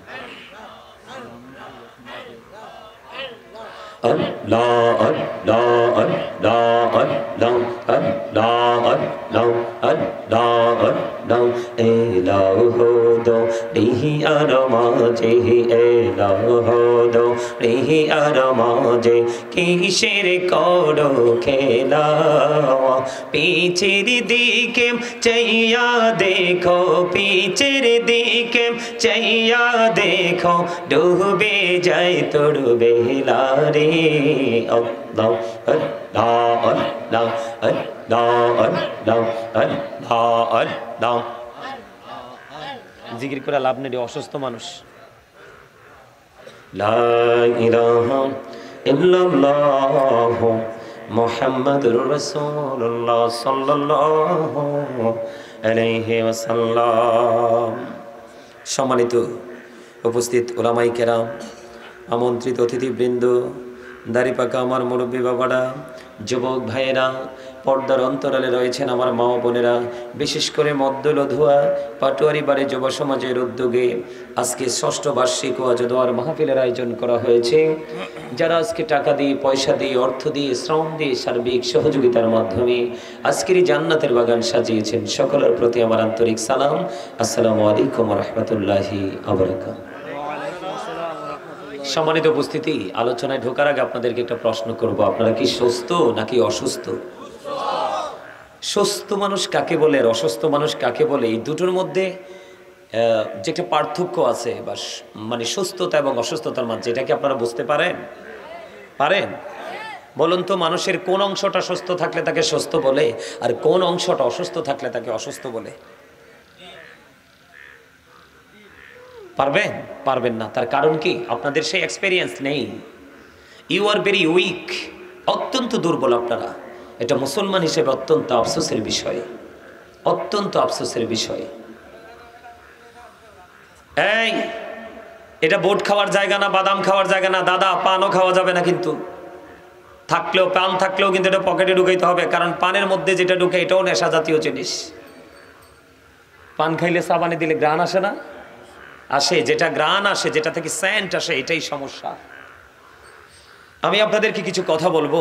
Allah Allah Allah Allah Allah Allah Allah Allah, এলাহো দো রিহি আর মাঝে, এলাহো দো রিহি আর মাঝে, কিসের করো খেলা। পিছের দিকে চাইয়া দেখো, পিছের দিকে চাইয়া দেখো, ডুবে যায় তোর বেলা রে। আল্লাহ আল্লাহ আল্লাহ আল্লাহ আল্লাহ আল্লাহ আল্লাহ। জিকির করে লাভ নেই, অসুস্থ মানুষ। লা ইলাহা ইল্লাল্লাহ মুহাম্মাদুর রাসূলুল্লাহ সাল্লাল্লাহু আলাইহি ওয়াসাল্লাম। সম্মানিত উপস্থিত উলামায়ে কেরাম, আমন্ত্রিত অতিথিবৃন্দ, দাড়িপাকা আমার মুরব্বী বাবারা, যুবক ভাইয়েরা, পর্দার অন্তরালে রয়েছেন আমার মা বোনেরা, বিশেষ করে মদ্দলধুয়া পাটোয়ারি বাড়ি যুব সমাজের উদ্যোগে আজকে ৬ষ্ঠ বার্ষিক ওয়াজ ও দোয়ার মাহফিলের আয়োজন করা হয়েছে। যারা আজকে টাকা দিয়ে, পয়সা দিয়ে, অর্থ দিয়ে, শ্রম দিয়ে, সার্বিক সহযোগিতার মাধ্যমে আজকের জান্নাতের বাগান সাজিয়েছেন, সকলের প্রতি আমার আন্তরিক সালাম। আসসালামু আলাইকুম ওয়া রাহমাতুল্লাহি ওয়া বারাকাতুহু। সম্মানিত উপস্থিতি, আলোচনায় ঢোকার আগে আপনাদেরকে একটা প্রশ্ন করব, আপনারা কি সুস্থ নাকি অসুস্থ? সুস্থ মানুষ কাকে বলে, আর অসুস্থ মানুষ কাকে বলে, এই দুটোর মধ্যে যে একটা পার্থক্য আছে, বা মানে সুস্থতা এবং অসুস্থতার মাঝে, এটা কি আপনারা বুঝতে পারেন? পারেন? বলুন তো, মানুষের কোন অংশটা সুস্থ থাকলে তাকে সুস্থ বলে, আর কোন অংশটা অসুস্থ থাকলে তাকে অসুস্থ বলে? পারবেন? পারবেন না। তার কারণ কি? আপনাদের সেই এক্সপেরিয়েন্স নেই। ইউ আর ভেরি উইক, অত্যন্ত দুর্বল আপনারা। এটা মুসলমান হিসেবে অত্যন্ত আফসোসের বিষয়, অত্যন্ত আফসোসের বিষয়। এই, এটা বোট খাওয়ার জায়গা না, বাদাম খাওয়ার জায়গা না দাদা। পানও খাওয়া যাবে না, কিন্তু থাকলেও, পান থাকলেও কিন্তু এটা পকেটে ঢুকাইতে হবে, কারণ পানের মধ্যে যেটা ঢুকে এটাও নেশা জাতীয় জিনিস। পান খাইলে সাবানে দিলে গ্রান আসে না? আসে। যেটা গ্রান আসে, যেটা থেকে সেন্ট আসে, এটাই সমস্যা। আমি আপনাদেরকে কিছু কথা বলবো,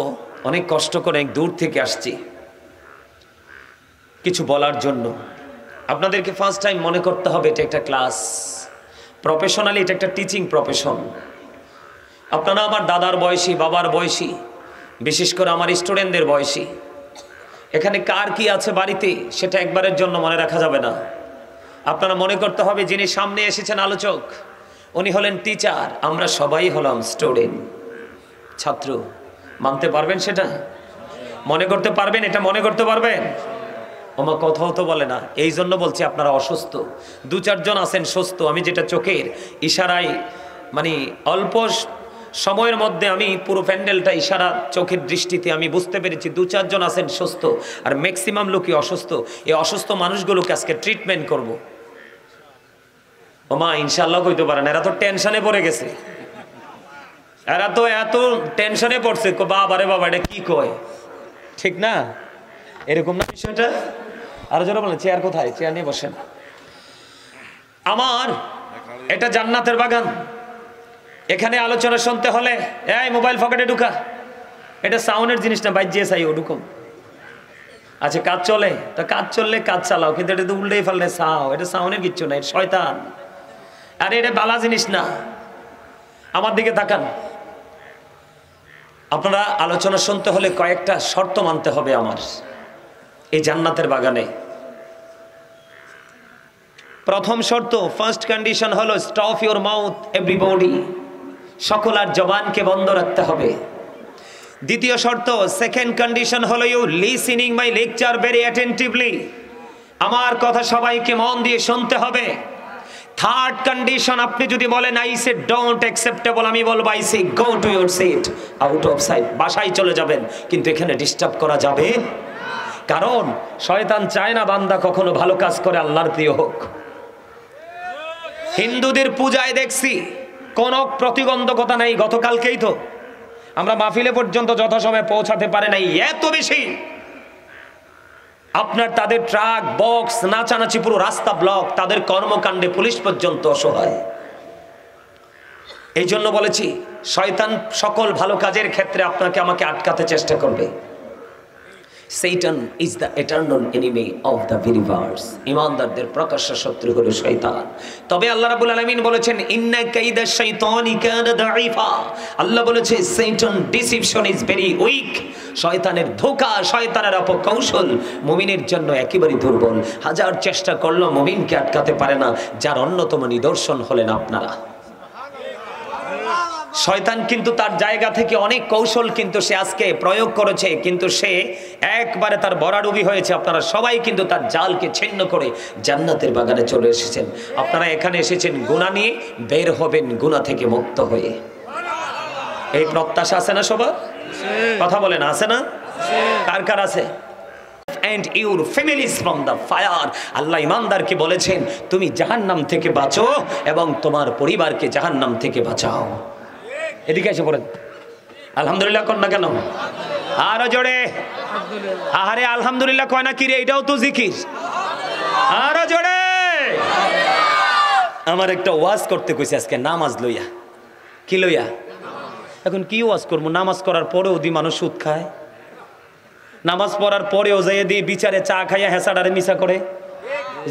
অনেক কষ্ট করে অনেক দূর থেকে আসছি কিছু বলার জন্য। আপনাদেরকে ফার্স্ট টাইম মনে করতে হবে এটা একটা ক্লাস। প্রফেশনালি এটা একটা টিচিং প্রফেশন। আপনারা আমার দাদার বয়সী, বাবার বয়সী, বিশেষ করে আমার স্টুডেন্টদের বয়সী, এখানে কার কি আছে বাড়িতে সেটা একবারের জন্য মনে রাখা যাবে না। আপনারা মনে করতে হবে যিনি সামনে এসেছেন আলোচক উনি হলেন টিচার, আমরা সবাই হলাম স্টুডেন্ট, ছাত্র। মানতে পারবেন সেটা? মনে করতে পারবেন? এটা মনে করতে পারবেন? আমার কথাও তো বলে না, এই জন্য বলছি আপনারা অসুস্থ। 2-4 জন আছেন সুস্থ। আমি যেটা চোখের ইশারায় মানে অল্প সময়ের মধ্যে আমি পুরো প্যান্ডেলটা ইশারা চোখের দৃষ্টিতে আমি বুঝতে পেরেছি 2-4 জন আছেন সুস্থ, আর ম্যাক্সিমাম লোকই অসুস্থ। এই অসুস্থ মানুষগুলোকে আজকে ট্রিটমেন্ট করব। ওমা ইনশাল্লাহ কইতে পারেন, এরা তো টেনশনে পড়ে গেছে, এরা তো এত টেনশনে পড়ছে, বাবারে বাবা এটা কি কয়, ঠিক না? এরকম না বিষয়টা? আরো যারা বলেন চেয়ার কোথায়, চেয়ার নিয়ে বসেন। আমার এটা জান্নাতের বাগান। এখানে আলোচনা শুনতে হলে এই মোবাইল পকেটে ঢুকা, এটা সাউন্ডের জিনিস না, বাইজিয়ে চাই ও ঢুকুম। আচ্ছা কাজ চলে, তা কাজ চললে কাজ চালাও, কিন্তু এটা তো উল্টেই ফেললে চাও, এটা সাউন্ডের কিচ্ছু না, এটা শয়তান। আরে এটা বালা জিনিস না। আমার দিকে তাকান। আপনারা আলোচনা শুনতে হলে কয়েকটা শর্ত মানতে হবে আমার এই জান্নাতের বাগানে। প্রথম শর্ত, ফার্স্ট কন্ডিশন হলো স্টপ ইউর মাউথ এভরিবডি, সকলের জবানকে বন্ধ রাখতে হবে। দ্বিতীয় শর্ত, সেকেন্ড কন্ডিশন হলো you listening my lecture very attentively, আমার কথা সবাইকে মন দিয়ে শুনতে হবে। থার্ড কন্ডিশন, আপনি যদি বলেন আই সে ডোন্ট অ্যাকসেপ্টেবল, আমি বলবো I say go to your seat, out of sight, বাসায় চলে যাবেন, কিন্তু এখানে ডিস্টার্ব করা যাবে। কারণ শয়তান চায় না বান্দা কখনো ভালো কাজ করে আল্লাহর প্রিয় হোক। হিন্দুদের পূজায় দেখছি কোনো প্রতিবন্ধকতা নেই। গতকালকেই তো আমরা মাহফিলে পর্যন্ত যথাসময়ে পৌঁছাতে পারে নাই, এত বেশি আপনার তাদের ট্রাক বক্স নাচানাচি, পুরো রাস্তা ব্লক, তাদের কর্মকাণ্ডে পুলিশ পর্যন্ত অসহায়। এই জন্য বলেছি শয়তান সকল ভালো কাজের ক্ষেত্রে আপনাকে আমাকে আটকাতে চেষ্টা করবে। Satan is the eternal enemy of the believers. ইমানদারদের প্রকাশ্য শত্রু হলো শয়তান। তবে আল্লাহ রাব্বুল আলামিন বলেছেন ইন্না কাইদা শাইতানি কানা দাঈফা, আল্লাহ বলেছে Satan deception is very weak, শয়তানের ধোঁকা, শয়তানের অপকৌশল মুমিনের জন্য একেবারে দুর্বল। হাজার চেষ্টা করলেও মুমিনকে আটকাতে পারে না, যার অন্যতম নিদর্শন হলেন আপনারা। শয়তান কিন্তু তার জায়গা থেকে অনেক কৌশল কিন্তু সে আজকে প্রয়োগ করেছে, কিন্তু সে একবারে তার বরাডুবি হয়েছে। আপনারা সবাই কিন্তু তার জালকে ছিন্ন করে জান্নাতের বাগানে চলে এসেছেন। আপনারা এখানে এসেছেন গুনাহ নিয়ে, বের হবেন গুনাহ থেকে মুক্ত হয়ে। এই প্রত্যাশা আছে না সবার? কথা বলেন আছে না? কার কার আছে? And your families from the fire, আল্লাহ ইমানদারকে বলেছেন তুমি জাহান্নাম থেকে বাঁচো এবং তোমার পরিবারকে জাহান্নাম থেকে বাঁচাও। এদিকে এসে পড়েন। আলহামদুলিল্লাহ কর না কেন? আরো জোরে। আরে আলহামদুলিল্লাহ কয় না কি রে? এটাও তো জিকির। আরো জোরে। আমার একটা ওয়াজ করতে কইছে আজকে নামাজ লইয়া। কি লইয়া? এখন কি ওয়াজ করবো? নামাজ করার পরেও দি মানুষ সুদ খায়, নামাজ পড়ার পরেও যাইয়ে দিয়ে বিচারে চা খাইয়া হেসাডারে মিশা করে।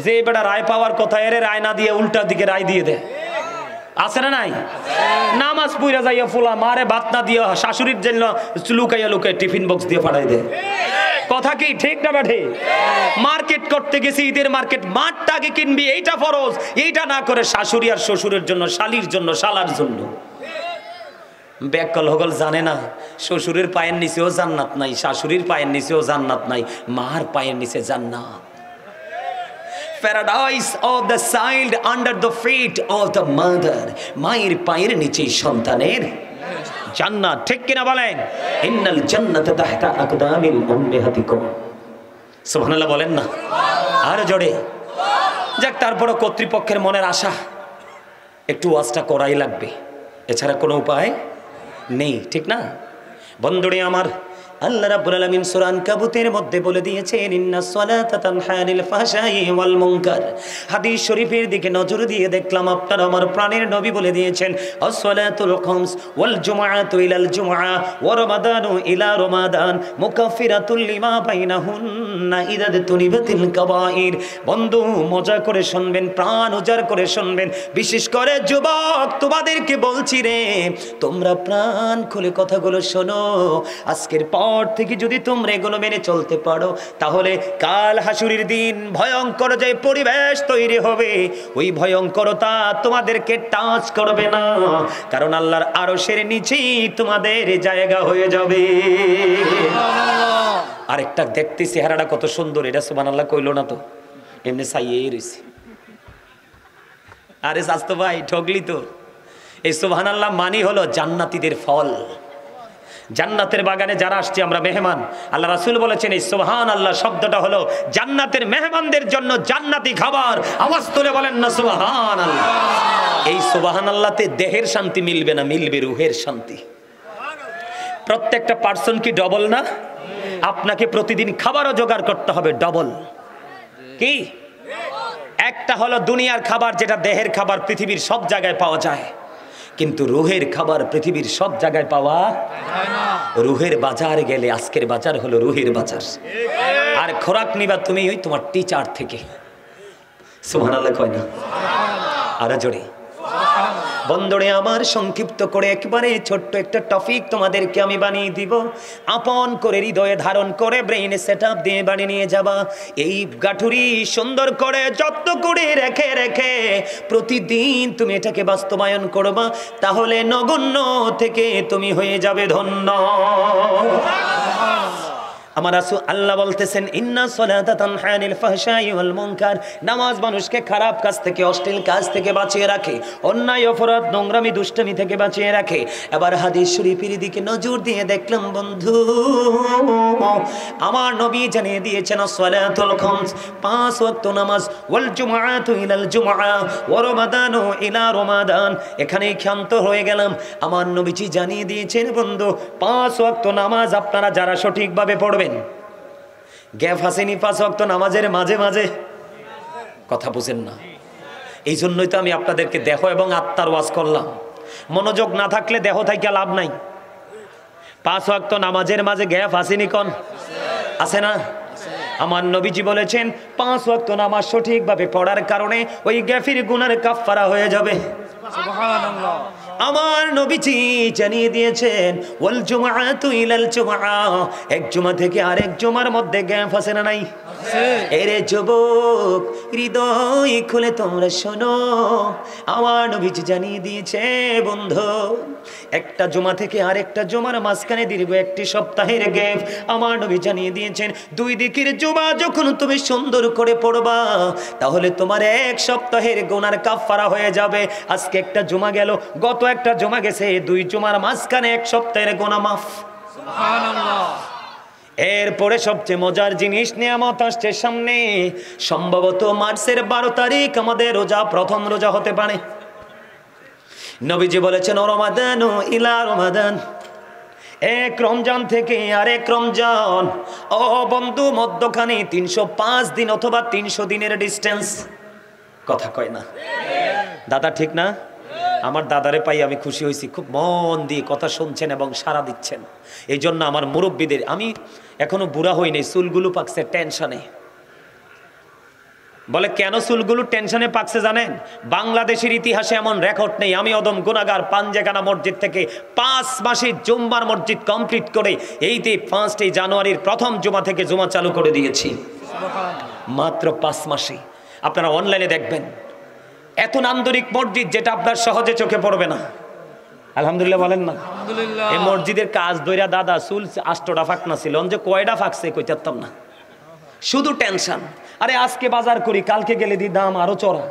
যে বেটা রায় পাওয়ার কথা এর রায় না দিয়ে উল্টা দিকে রায় দিয়ে দেয়, আছে না নাই? নামাজ পুইরা যাইয়া ফুলা মারে ভাত না দিয়ে শাশুড়ির জন্য লুকাইয়া লুকাইয়া টিফিন বক্স দিয়ে পাঠাই দেয়। কথা কি ঠিক না বেঠে? মার্কেট করতে গেছি, ঈদের মার্কেট, মাঠটা আগে কিনবি, এইটা ফরজ, এইটা না করে শাশুড়ি আর শ্বশুরের জন্য, শালির জন্য, শালার জন্য। ব্যাকল হগল জানে না শ্বশুরের পায়ের নিচেও জান্নাত নাই, শাশুড়ির পায়ের নিচেও জান্নাত নাই, মার পায়ের নিচে জান্নাত। Paradise of the child under the feet of the mother, মায়ের পায়ের নিচে সন্তানের জান্নাত। ঠিক কিনা বলেন? ইন্নাল জান্নাতা তাহতা আকদামিল উম্মাহাতিকুম। সুবহানাল্লাহ বলেন না? আর জোরে। যাক, তারপরে কর্তৃপক্ষের মনের আশা একটু ওয়াজটা করাই লাগবে, এছাড়া কোনো উপায় নেই, ঠিক না? বন্ধুরে আমার, আল্লাহ রাব্বুল আলামিন সূরা আনকাবুতের মধ্যে বলে দিয়েছেন ইন্নাস সালাতা তানহা আনিল ফাহশাই ওয়াল মুনকার। হাদিস শরীফের দিকে নজর দিয়ে দেখলাম আপনার আমার প্রাণের নবী বলে দিয়েছেন আস-সালাতুল খামস ওয়াল জুমআতু ইলাল জুমআ ওয়া রমাদানু ইলা রমাদান মুকাফফিরাতুল লিমা বাইনাহুন্না ইযা তুনিবাতিল কাবাইর। বন্ধু মজা করে শুনবেন, প্রাণ উজাড় করে শুনবেন, বিশেষ করে যুবক তোমাদেরকে বলছি রে, তোমরা প্রাণ খুলে কথাগুলো শোনো। আজকের পর থেকে যদি তোমরা এগুলো মেনে চলতে পারো তাহলে কাল হাসুরের দিন ভয়ঙ্কর যে পরিবেশ তৈরি হবে ওই ভয়ঙ্করতা তোমাদেরকে টাচ করবে না, কারণ আল্লাহর আরশের নিচেই তোমাদের জায়গা হয়ে যাবে। আরেকটা দেখতে চেহারাটা কত সুন্দর, এটা সুবহানাল্লাহ কইলো না তো, এমনি চাইয়েই রয়েছে। আরে স্বাস্থ্য ভাই ঠগলি তো। এই সুবহানাল্লাহ মানি হলো জান্নাতীদের ফল। জান্নাতের বাগানে যারা আসছে আমরা মেহমান, আল্লাহ রাসূল বলেছেন এই সুবহানাল্লাহ শব্দটা হলো জান্নাতের মেহমানদের জন্য জান্নাতি খাবার। আওয়াজ তুলে বলেন না সুবহানাল্লাহ। এই সুবহানাল্লাহতে দেহের শান্তি মিলবে না, মিলবে রূহের শান্তি। প্রত্যেকটা পার্সন কি ডবল না? আপনাকে প্রতিদিন খাবারও জোগাড় করতে হবে ডবল। কি? একটা হলো দুনিয়ার খাবার যেটা দেহের খাবার, পৃথিবীর সব জায়গায় পাওয়া যায়, কিন্তু রুহের খাবার পৃথিবীর সব জায়গায় পাওয়া যায় না। রুহের বাজারে গেলে আজকের বাজার হলো রুহের বাজার। আর খোরাক নিবা তুমি ওই তোমার টিচার থেকে। সুবহানাল্লাহ কয় না? আরো জোরে। বন্ধুরে আমার সংক্ষিপ্ত করে একবারে ছোট্ট একটা টপিক তোমাদেরকে আমি বানিয়ে দিব, আপন করে হৃদয়ে ধারণ করে ব্রেইনে সেটআপ দিয়ে বানিয়ে নিয়ে যাবা। এই গাঠুরি সুন্দর করে যত্ন করে রেখে রেখে প্রতিদিন তুমি এটাকে বাস্তবায়ন করবা, তাহলে নগণ্য থেকে তুমি হয়ে যাবে ধন্য। আমার রাসূল আল্লাহ বলতেছেন ইন্না সালাতা তানহা আনিল ফাহশাই ওয়াল মুনকার। নামাজ মানুষকে খারাপ কাজ থেকে, অশ্লীল কাজ থেকে বাঁচিয়ে রাখে, অন্যায় অপরাধ নোংরামি দুষ্টামি থেকে বাঁচিয়ে রাখে। এবার হাদিস শরীফের দিকে নজর দিয়ে দেখলাম বন্ধু আমার নবী জানিয়ে দিয়েছেন সালাতুল খামস, 5 ওয়াক্ত নামাজ, ওয়াল জুমআতু ইলাল জুমআ ওয়া রমাদানু ইলা রমাদান। এখানেই ক্ষান্ত হয়ে গেলাম। আমার নবীজি জানিয়ে দিয়েছেন বন্ধু 5 ওয়াক্ত নামাজ আপনারা যারা সঠিকভাবে পড়বেন, গ্যাপ আসেনি 5 ওয়াক্ত নামাজের মাঝে মাঝে, কথা বুঝেন না? এই জন্যই তো আমি আপনাদেরকে দেহ এবং আত্মার ওয়াজ করলাম। মনোযোগ না থাকলে দেহ থেকে লাভ নাই। 5 ওয়াক্ত নামাজের মাঝে গ্যাপ আসেনি, কোন আছে না? আমার নবীজি বলেছেন 5 ওয়াক্ত নামাজ সঠিকভাবে পড়ার কারণে ওই গ্যাফের গুনার কাফফারা হয়ে যাবে। সুবহানাল্লাহ। আমার নবীজি জানিয়ে দিয়েছেন ওয়াল জুমআতু ইলাল জুমআ, এক জুমা থেকে আরেক জুমার মধ্যে গ্যাপ আছে না নাই? আছে। এরে যুবক হৃদয় খুলে তোমরা শোনো, আমার নবীজি জানিয়ে দিয়েছে বন্ধু একটা জুমা থেকে আরেকটা জুমার মাঝখানে দীর্ঘ একটি সপ্তাহের গ্যাপ। আমার নবী জানিয়ে দিয়েছেন 2 দিকের জুমা যখন তুমি সুন্দর করে পড়বা তাহলে তোমার 1 সপ্তাহের গুনার কাফফারা হয়ে যাবে। আজকে একটা জুমা গেল, গত একটা জুমা গেছে, 2 জুমার মাঝখানে 1 সপ্তাহের গুনাহ মাফ। সুবহানাল্লাহ। এরপরে সবচেয়ে মজার জিনিস নিয়ামত আসছে সামনে। সম্ভবত মার্চের 12 তারিখ আমাদের রোজা, প্রথম রোজা হতে পারে। নবীজি বলেছেন রমাদানু ইলা রমাদান, এক রমজান থেকে আরেক রমজান। ও বন্ধু মধ্যখানে 305 দিন অথবা 300 দিনের ডিস্টেন্স। কথা কয় না দাদা, ঠিক না? আমার দাদারে পাই আমি খুশি হয়েছি, খুব মন দিয়ে কথা শুনছেন এবং সাড়া দিচ্ছেন। এই জন্য আমার মুরব্বীদের, আমি এখনো বুড়া হইনি, চুলগুলো পাকছে টেনশনে। বলে কেন চুলগুলো টেনশনে পাকছে জানেন? বাংলাদেশের ইতিহাসে এমন রেকর্ড নেই। আমি অদম গুনাহগার পাঞ্জেখানা মসজিদ থেকে 5 মাসে জুম্মার মসজিদ কমপ্লিট করে এই 5 জানুয়ারির প্রথম জুমা থেকে জুমা চালু করে দিয়েছি, মাত্র 5 মাসে। আপনারা অনলাইনে দেখবেন এত নান্দনিক মসজিদ যেটা আপনার সহজে চোখে পড়বে না। আলহামদুলিল্লাহ বলেন না? এই মসজিদের কাজ দইরা দাদা চুল 8টা ফাঁকনা ছিল, যে কয়টা ফাঁকছে কইতাম না, শুধু টেনশন। আরে আজকে বাজার করি, কালকে গেলে দি দাম আরো চড়া,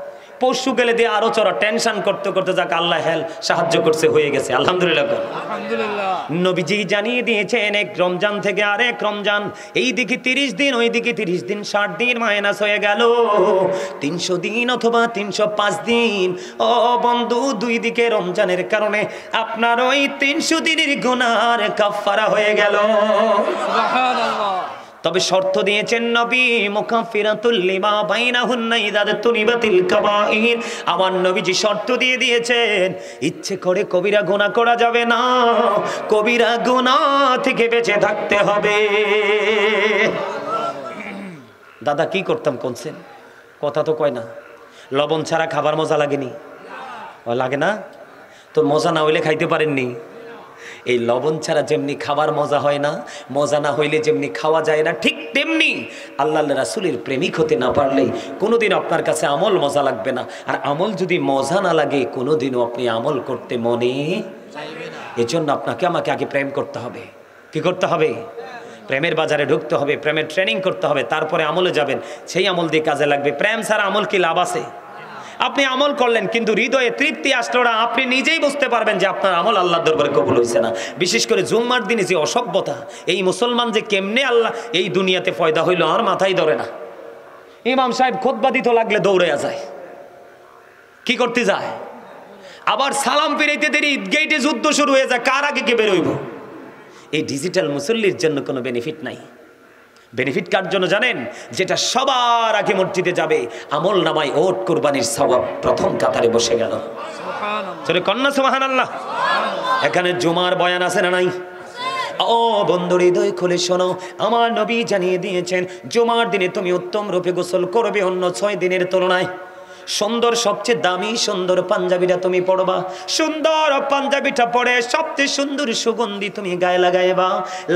পশু গেলে দিয়ে আরো চড়া, টেনশন করতে করতে যাক আল্লাহ সাহায্য করছে, হয়ে গেছে আলহামদুলিল্লাহ। নবীজি জানিয়ে দিয়েছেন এক রমজান থেকে আরেক রমজান, এই দিকে 30 দিন, ওই দিকে 30 দিন, 60 দিন মাইনাস হয়ে গেল 300 দিন অথবা 305 দিন। ও বন্ধু, দুই দিকে রমজানের কারণে আপনার ওই 300 দিনের গুনার কাফারা হয়ে গেল। সুবহানাল্লাহ। তবে শর্ত দিয়েছেন নবী, মুকাফিরাতুল লিমা বাইনাহুন্না ইযা তুনিবাতিল কাবাইর। আমার নবীজি শর্ত দিয়ে দিয়েছেন, ইচ্ছে করে কবিরা গুনাহ করা যাবে না, কবিরা গুনাহ থেকে বেঁচে থাকতে হবে। দাদা কি করতাম কোনছেন, কথা তো কয় না। লবণ ছাড়া খাবার মজা লাগেনি? লাগে না তো, মজা না হইলে খাইতে পারেননি। এই লবণ ছাড়া যেমনি খাবার মজা হয় না, মজা না হইলে যেমনি খাওয়া যায় না, ঠিক তেমনি আল্লাহ রাসূলের প্রেমিক হতে না পারলে কোনোদিন আপনার কাছে আমল মজা লাগবে না। আর আমল যদি মজা না লাগে, কোনোদিনও আপনি আমল করতে মনে চাইবে না। এজন্য আপনাকে আমাকে আগে প্রেম করতে হবে। কি করতে হবে? প্রেমের বাজারে ঢুকতে হবে, প্রেমের ট্রেনিং করতে হবে, তারপরে আমলে যাবেন, সেই আমল দিয়ে কাজে লাগবে। প্রেম ছাড়া আমল কি লাভ আছে? আপনি আমল করলেন কিন্তু হৃদয়ে তৃপ্তি আসলো না, আপনি নিজেই বুঝতে পারবেন যে আপনার আমল আল্লাহর দরবারে কবুল হয়েছে না। বিশেষ করে জুম্মার দিনে যে অসভ্যতা, এই মুসলমান যে কেমনে আল্লাহ এই দুনিয়াতে পয়দা হইল আর মাথায় ধরে না। ইমাম সাহেব খুতবা দিতে লাগলে দৌড়ে যায়, কি করতে যায়? আবার সালাম ফিরাইতে দেরি গেটে যুদ্ধ শুরু হয়ে যায়, কার আগে কে বেরোইব। এই ডিজিটাল মুসল্লির জন্য কোনো বেনিফিট নাই। বেনিফিট কার জন্য জানেন? যেটা সবার আগে মসজিদে যাবে, আমল নামায় ওট কুরবানির সওয়াব প্রথম কাতারে বসে গেল। সুবহানাল্লাহ, কন্যা সুবহানাল্লাহ। এখানে জুমার বয়ান আছে না নাই? ও বন্ধু, হৃদয় খুলে শোনো, আমার নবী জানিয়ে দিয়েছেন জুমার দিনে তুমি উত্তম রূপে গোসল করবে অন্য 6 দিনের তুলনায়। সুন্দর, সবচেয়ে দামি সুন্দর পাঞ্জাবিটা তুমি পরবা, সুন্দর পাঞ্জাবিটা পরে সবচেয়ে সুন্দর সুগন্ধি তুমি গায়ে লাগাইবা,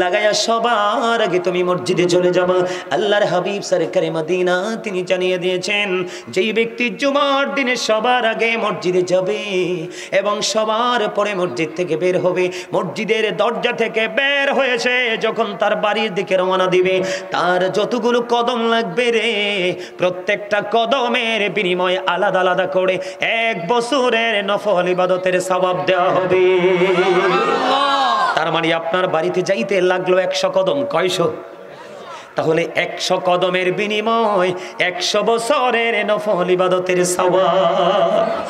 লাগাইয়া সবার আগে তুমি মসজিদে চলে যাবা। আল্লাহর হাবিব সরকারে মদিনা তিনি জানিয়ে দিয়েছেন, যেই ব্যক্তি জুমার দিনে সবার আগে মসজিদে যাবে এবং সবার পরে মসজিদ থেকে বের হবে, মসজিদের দরজা থেকে বের হয়েছে যখন তার বাড়ির দিকে রওনা দিবে, তার যতগুলো কদম লাগবে রে, প্রত্যেকটা কদমের বিনিময়ে আলাদা আলাদা করে 1 বছরের নফল ইবাদতের সওয়াব দেওয়া হবে। তার মানে আপনার বাড়িতে যাইতে লাগলো 100 কদম, কয়শো? তাহলে 100 কদমের বিনিময় 100 বছরের নফল ইবাদতের সওয়াব।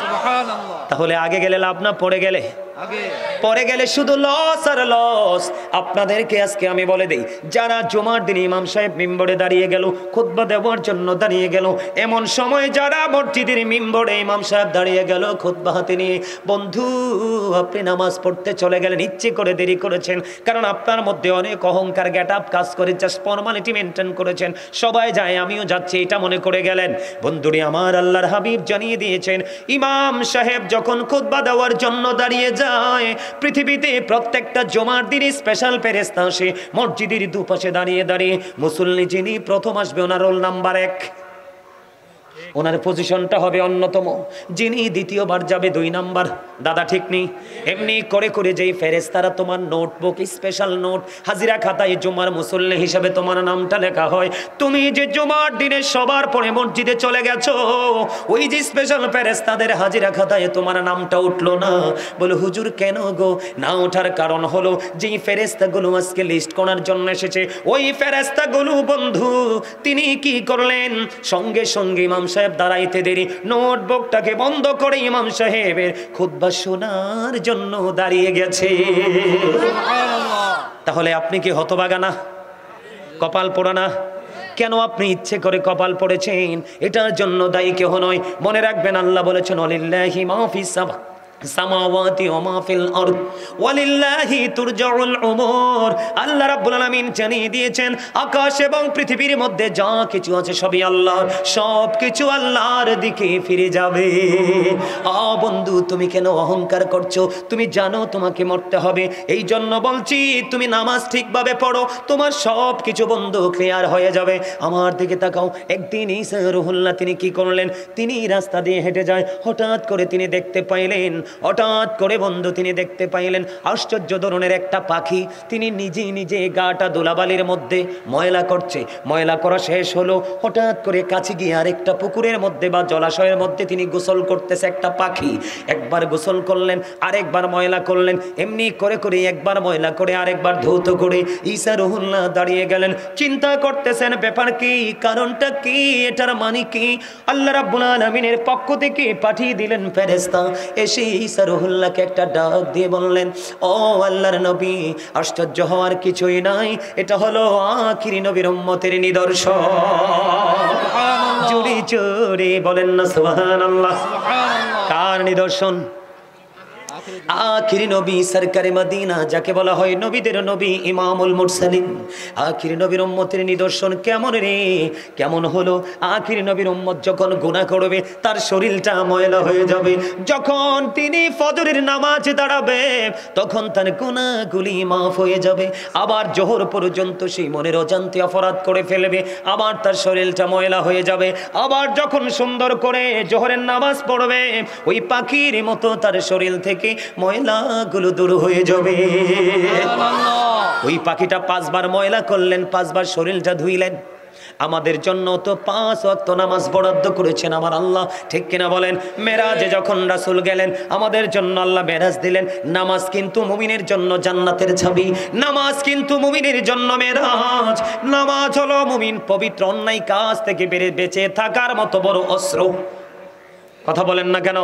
সুবহানাল্লাহ। তাহলে আগে গেলে লাভ না, পড়ে গেলে? পরে গেলে শুধু লস আর লস। আপনাদেরকে আজকে আমি বলে দেই, যারা জুমার দিন ইমাম সাহেব মিম্বরে দাঁড়িয়ে গেল, খুতবা দেওয়ার জন্য দাঁড়িয়ে গেল, এমন সময় যারা মসজিদের মিম্বরে ইমাম সাহেব দাঁড়িয়ে গেল খুতবা হাতে নিয়ে, বন্ধু আপনি নামাজ পড়তে চলে গেলেন, ইচ্ছে করে দেরি করেছেন, কারণ আপনার মধ্যে অনেক অহংকার গেট আপ কাজ করে, জাস্ট ফর্মালিটি মেনটেন করেছেন, সবাই যায় আমিও যাচ্ছি এটা মনে করে গেলেন। বন্ধুরে আমার, আল্লাহর হাবিব জানিয়ে দিয়েছেন, ইমাম সাহেব যখন খুতবা দেওয়ার জন্য দাঁড়িয়ে যায়, পৃথিবীতে প্রত্যেকটা জুমার দিন স্পেশাল ফেরেশতা আসে মসজিদের দুপাশে দাঁড়িয়ে দাঁড়িয়ে, মুসল্লি যিনি প্রথম আসবে ওনার রোল নাম্বার 1, ওনার পজিশনটা হবে অন্যতম, যিনি দ্বিতীয়বার যাবে 2 নাম্বার। দাদা ঠিক নেই? এমনি করে করে যেই ফেরেশতারা তোমার নোটবুক স্পেশাল নোট হাজিরা খাতায় জুমার মুসল্লি হিসাবে তোমার নামটা লেখা হয়, তুমি যে জুমার দিনে সবার পরে মসজিদে চলে গেছো, ওই যে স্পেশাল ফেরেশতাদের হাজিরা খাতায় তোমার নামটা উঠলো না। বলে হুজুর কেন গো? না ওঠার কারণ হলো যেই ফেরেশতাগুলো আজকে লিস্ট করার জন্য এসেছে, ওই ফেরেশতাগুলো বন্ধু তিনি কি করলেন, সঙ্গে সঙ্গে ইমাম সাহেব দাঁড়াইতে দেরি নোটবুকটাকে বন্ধ করে ইমাম সাহেবের খুতবা শোনার জন্য দাঁড়িয়ে গেছে। তাহলে আপনি কি হতভাগা না? কপাল পোড়া না? কেন আপনি ইচ্ছে করে কপাল পড়েছেন? এটার জন্য দায়ী কেহ নয়। মনে রাখবেন, আল্লাহ বলেছেন ওয়ালিল্লাহি মা ফিস সামাওয়াতি ওয়া মা ফিল আরদ ওয়ালিল্লাহি তুরজাউল উমুর। আল্লাহ রাব্বুল আলামিন জানিয়ে দিয়েছেন, আকাশ এবং পৃথিবীর মধ্যে যা কিছু আছে সবই আল্লাহর, সব কিছু আল্লাহর দিকে ফিরে যাবে। বন্ধু তুমি কেন অহংকার করছো? তুমি জানো তোমাকে মরতে হবে, এই জন্য বলছি তুমি নামাজ ঠিকভাবে পড়ো, তোমার সব কিছু বন্ধু ক্লিয়ার হয়ে যাবে। আমার দিকে তাকাও। একদিন ঈসা রুহুল্লাহ তিনি কি করলেন? তিনি রাস্তা দিয়ে হেঁটে যায়, হঠাৎ করে তিনি দেখতে পাইলেন হঠাৎ করে বন্ধু তিনি দেখতে পাইলেন আশ্চর্য ধরনের একটা পাখি, তিনি নিজে নিজে গাটা ধুলাবালির মধ্যে ময়লা করছে। ময়লা করা শেষ হলো, হঠাৎ করে কাছে গিয়ে আরেকটা পুকুরের মধ্যে বা জলাশয়ের মধ্যে তিনি গোসল করতেছে একটা পাখি। একবার গোসল করলেন, আরেকবার ময়লা করলেন, এমনি করে করে একবার ময়লা করে আরেকবার ধৌত করে ঈসা রুহুল্লাহ দাঁড়িয়ে গেলেন, চিন্তা করতেছেন ব্যাপার কি, কারণটা কি, এটার মানে কি। আল্লাহ রাব্বুল আলামিনের পক্ষ থেকে পাঠিয়ে দিলেন ফেরেশতা, এসে ঈসা রুহুল্লাহকে একটা ডাক দিয়ে বললেন, ও আল্লাহর নবী, আশ্চর্য হওয়ার কিছুই নাই, এটা হলো আখিরি নবীর উম্মতের নিদর্শন। জোরে জোরে বলেন না সুবহানাল্লাহ। কার নিদর্শন? আখিরি নবী সরকারে মদিনা, যাকে বলা হয় নবীদের নবী, ইমামুল মুরসালিন। আখিরি নবীর উম্মতের নিদর্শন কেমন রে, কেমন হলো? আখিরি নবীর উম্মত যখন গুনাহ করবে তার শরীরটা ময়লা হয়ে যাবে, যখন তিনি ফজরের নামাজ দাঁড়াবে তখন তার গুনাহগুলি মাফ হয়ে যাবে। আবার জোহর পর্যন্ত সেই মনের অজান্তে অপরাধ করে ফেলবে, আবার তার শরীরটা ময়লা হয়ে যাবে। আবার যখন সুন্দর করে জোহরের নামাজ পড়বে ওই পাখির মতো তার শরীর থেকে ময়লাগুলো দূর হয়ে যাবে। ওই পাখিটা 5 বার ময়লা করলেন, 5 বার শরীরটা ধুইলেন। আমাদের জন্য তো 5 ওয়াক্ত নামাজ বরাদ্দ করেছেন আমার আল্লাহ, ঠিক কিনা বলেন? মেরাজে যখন রাসূল গেলেন আমাদের জন্য আল্লাহ মেরাজ দিলেন। নামাজ কিন্তু মুমিনের জন্য জান্নাতের চাবি, নামাজ কিন্তু মুমিনের জন্য মেরাজ। নামাজ হলো মুমিন পবিত্র অন্যায় কাজ থেকে বেঁচে থাকার মতো বড় অস্ত্র। কথা বলেন না কেন?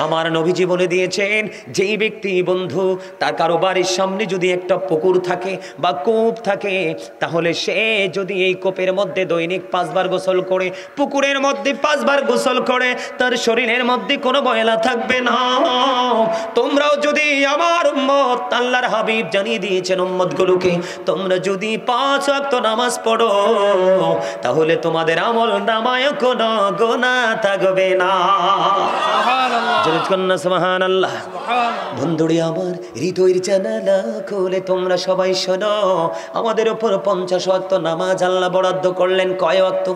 আমার নবীজি বলে দিয়েছেন, যেই ব্যক্তি বন্ধু তার কারো বাড়ির সামনে যদি একটা পুকুর থাকে বা কূপ থাকে, তাহলে সে যদি এই কূপের মধ্যে দৈনিক 5 বার গোসল করে, পুকুরের মধ্যে 5 বার গোসল করে, তার শরীরের মধ্যে কোনো ময়লা থাকবে না। তোমরাও যদি আমার উম্মত, আল্লাহর হাবিব জানিয়ে দিয়েছেন উম্মতগুলোকে, তোমরা যদি 5 ওয়াক্ত নামাজ পড়ো তাহলে তোমাদের আমল নামায় কোনো গুনাহ থাকবে না। সুবহানাল্লাহ। বন্ধুরে আমার, হৃদয়ের জানালা খুলে তোমরা সবাই শোনো, আমাদের উপর 50 ওয়াক্ত নামাজ আল্লাহ বরাদ্দ করলেন। কয় ওয়াক্ত?